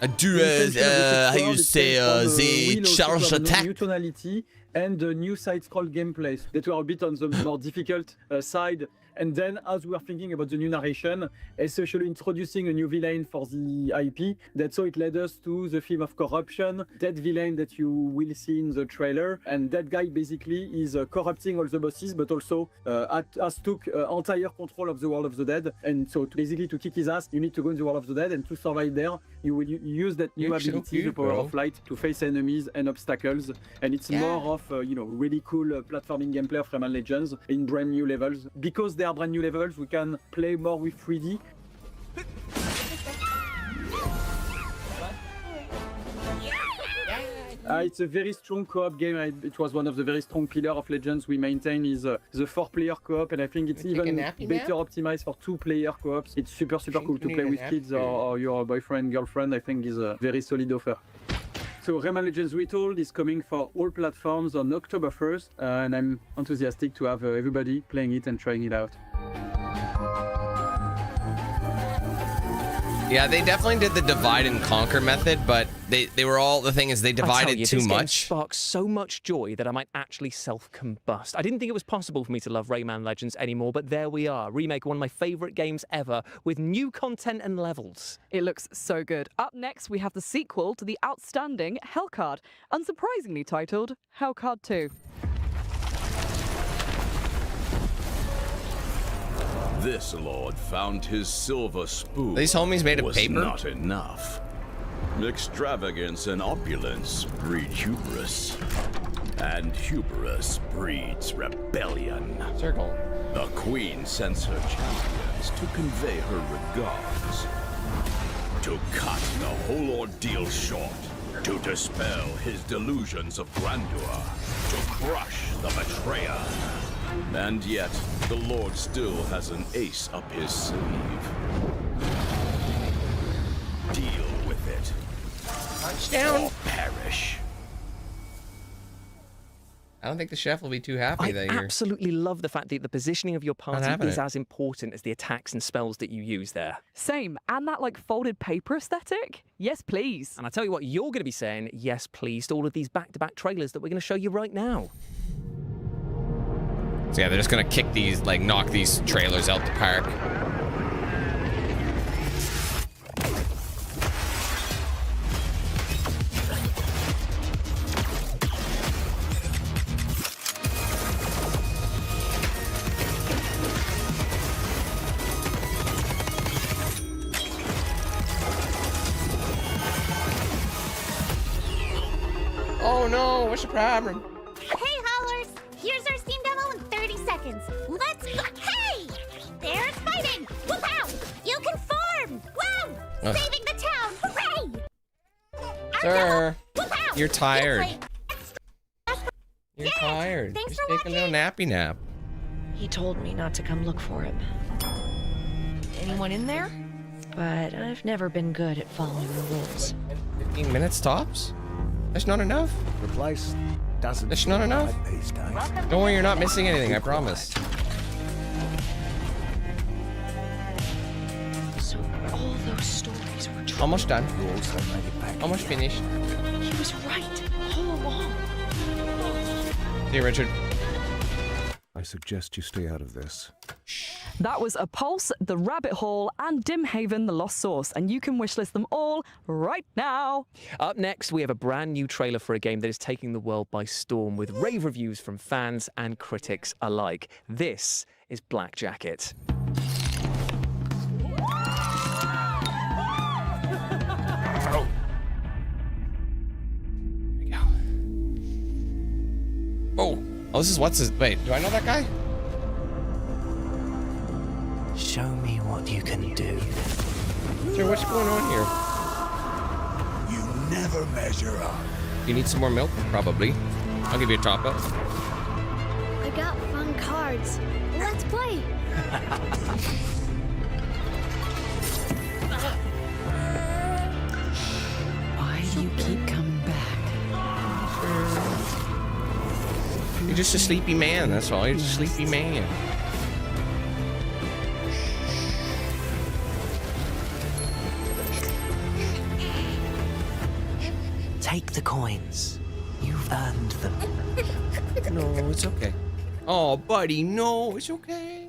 I do, how you say, the charge attack. New tonality and new side-scroll gameplay that were a bit on the more difficult side. And then, as we were thinking about the new narration, especially introducing a new villain for the IP, that's how it led us to the theme of corruption, that villain that you will see in the trailer. And that guy basically is corrupting all the bosses, but also has took entire control of the world of the dead. And so basically to kick his ass, you need to go in the world of the dead, and to survive there, you will use that new ability, the power of light, to face enemies and obstacles. And it's more of, really cool platforming gameplay of Rayman Legends in brand new levels. Because they are brand new levels, we can play more with 3D. It's a very strong co-op game. It was one of the very strong pillars of Legends we maintain is the 4-player co-op, and I think it's even better optimized for 2-player co-ops. It's super cool to play with kids or your boyfriend, girlfriend. I think is a very solid offer. So Rayman Legends Retold is coming for all platforms on October 1st, and I'm enthusiastic to have everybody playing it and trying it out. Yeah, they definitely did the divide and conquer method, but they were all, the thing is they divided too much. This game sparks so much joy that I might actually self-combust. I didn't think it was possible for me to love Rayman Legends anymore, but there we are. Remake one of my favorite games ever with new content and levels. It looks so good. Up next, we have the sequel to the outstanding Hellcard, unsurprisingly titled Hellcard 2. This lord found his silver spoon. These homies made of was paper? not enough. Extravagance and opulence breed hubris. And hubris breeds rebellion. Circle. The queen sends her champions to convey her regards. To cut the whole ordeal short. To dispel his delusions of grandeur. To crush the betrayer. And yet, the Lord still has an ace up his sleeve. Deal with it. Touchdown. Or perish. I don't think the chef will be too happy I that you're... absolutely love the fact that the positioning of your party having is it. as important as the attacks and spells that you use there. Same. And that like folded paper aesthetic? Yes, please. And I tell you what, you're going to be saying yes, please, to all of these back-to-back trailers that we're going to show you right now. So yeah, they're just gonna kick these, like knock these trailers out the park. Oh no, what's the problem? Hey, haulers! Here's our Steam demo in 30 seconds. Let's go. Hey! There's fighting! Wow! You can form! Wow! Ugh. Saving the town! Hooray! Sir, Wow! you're tired. You're Yes! tired. Thanks Just for take a little nappy nap. He told me not to come look for him. Anyone in there? But I've never been good at following the rules. 15 minutes tops? That's not enough. The place doesn't. That's not enough. These days. Don't worry, you're not missing anything, I promise. So all those stories were true. Almost done. You also made it back. Almost finished. He was right all along. See you, Richard. I suggest you stay out of this. That was A Pulse, The Rabbit Hole, and Dimhaven, The Lost Source, and you can wishlist them all right now. Up next, we have a brand new trailer for a game that is taking the world by storm with rave reviews from fans and critics alike. This is Black Jacket. Oh, this is what's his... Wait, do I know that guy? Show me what you can do. Sir, what's going on here? You never measure up. You need some more milk? Probably. I'll give you a top up. I got fun cards. Let's play. Why do you keep coming back? You're just a sleepy man, that's all. You're just a sleepy man. Take the coins. You've earned them. No, it's okay. Oh, buddy, no, it's okay.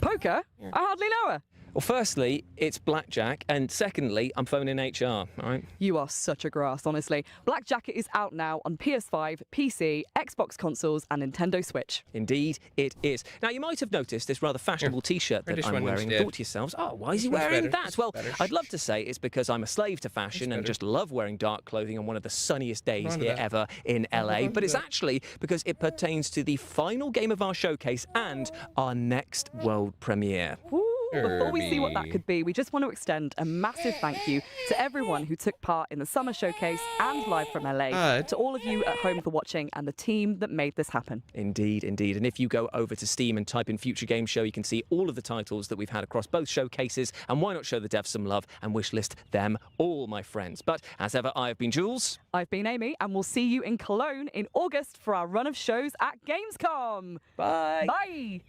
Poker? I hardly know her. Well, firstly, it's Blackjack, and secondly, I'm phoning HR, all right? You are such a grass, honestly. Black Jacket is out now on PS5, PC, Xbox consoles, and Nintendo Switch. Indeed, it is. Now, you might have noticed this rather fashionable T-shirt that British I'm one wearing and instead. thought to yourselves, oh, why is he This one's wearing better. that? This Well, one's better. I'd love to say it's because I'm a slave to fashion and better. just love wearing dark clothing on one of the sunniest days None of here that. ever in LA, None but of it's that. actually because it pertains to the final game of our showcase and our next world premiere. Ooh, before we see what that could be, we just want to extend a massive thank you to everyone who took part in the summer showcase and live from LA, to all of you at home for watching, and the team that made this happen. Indeed, indeed. And if you go over to Steam and type in Future Game Show, you can see all of the titles that we've had across both showcases. And why not show the devs some love and wishlist them all, my friends? But as ever, I have been Jules. I've been Amy, and we'll see you in Cologne in August for our run of shows at Gamescom. Bye. Bye.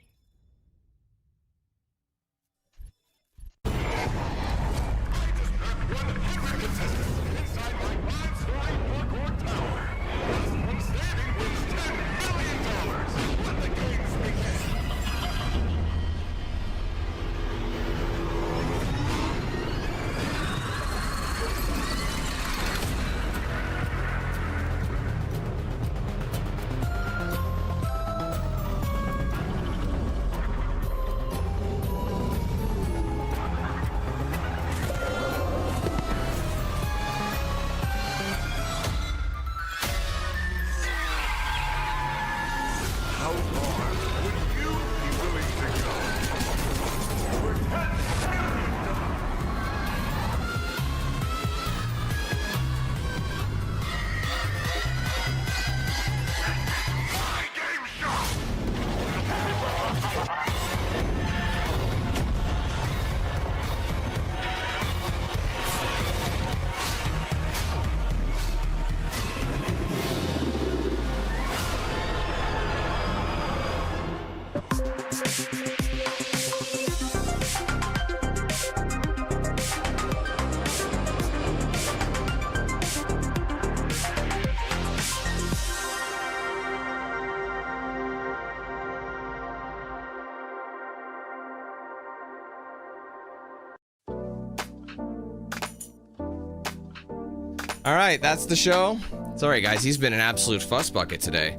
All right, that's the show. Sorry, guys. He's been an absolute fuss bucket today.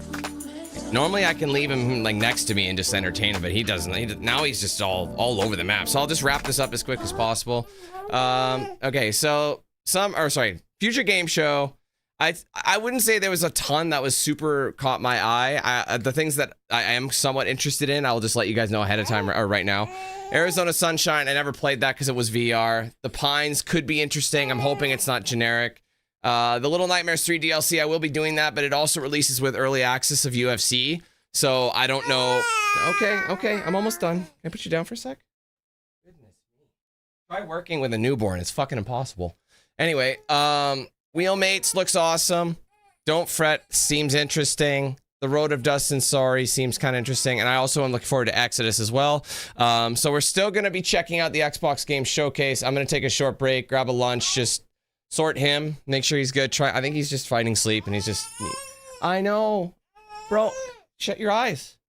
Normally, I can leave him like next to me and just entertain him, but he doesn't. Now he's just all over the map. So I'll just wrap this up as quick as possible. Okay, so future game show. I wouldn't say there was a ton that was super caught my eye. The things that I am somewhat interested in, I'll just let you guys know ahead of time or right now. Arizona Sunshine, I never played that because it was VR. The Pines could be interesting. I'm hoping it's not generic. The Little Nightmares 3 DLC, I will be doing that, but it also releases with early access of UFC. So I don't know. Okay, I'm almost done. Can I put you down for a sec? Goodness me. Try working with a newborn. It's fucking impossible. Anyway, Wheelmates looks awesome. Don't Fret seems interesting. The Road of Dust and Sorry seems kind of interesting. And I also am looking forward to Exodus as well. So we're still going to be checking out the Xbox Game Showcase. I'm going to take a short break, grab a lunch, just sort him, make sure he's good. I think he's just fighting sleep and he's just... I know. Bro, shut your eyes.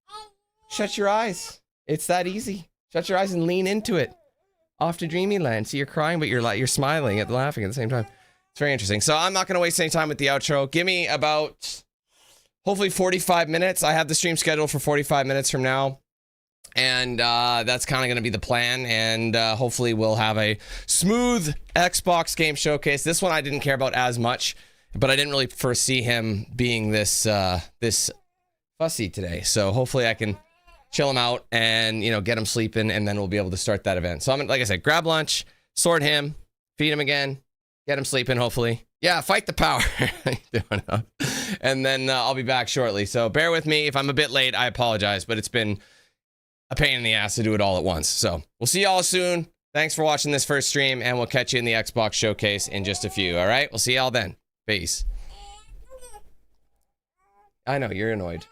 Shut your eyes. It's that easy. Shut your eyes and lean into it. Off to Dreamy Land. See, you're crying, but you're smiling and laughing at the same time. It's very interesting. So I'm not going to waste any time with the outro. Give me about, hopefully 45 minutes. I have the stream scheduled for 45 minutes from now. And that's kind of going to be the plan. And hopefully we'll have a smooth Xbox Game Showcase. This one I didn't care about as much, but I didn't really foresee him being this fussy today. So hopefully I can chill him out and, get him sleeping, and then we'll be able to start that event. So I'm, like I said, grab lunch, sort him, feed him again, get him sleeping, hopefully. Yeah, fight the power. And then I'll be back shortly. So bear with me. If I'm a bit late, I apologize, but it's been a pain in the ass to do it all at once. So we'll see y'all soon. Thanks for watching this first stream, and we'll catch you in the Xbox Showcase in just a few. All right? We'll see y'all then. Peace. I know, you're annoyed.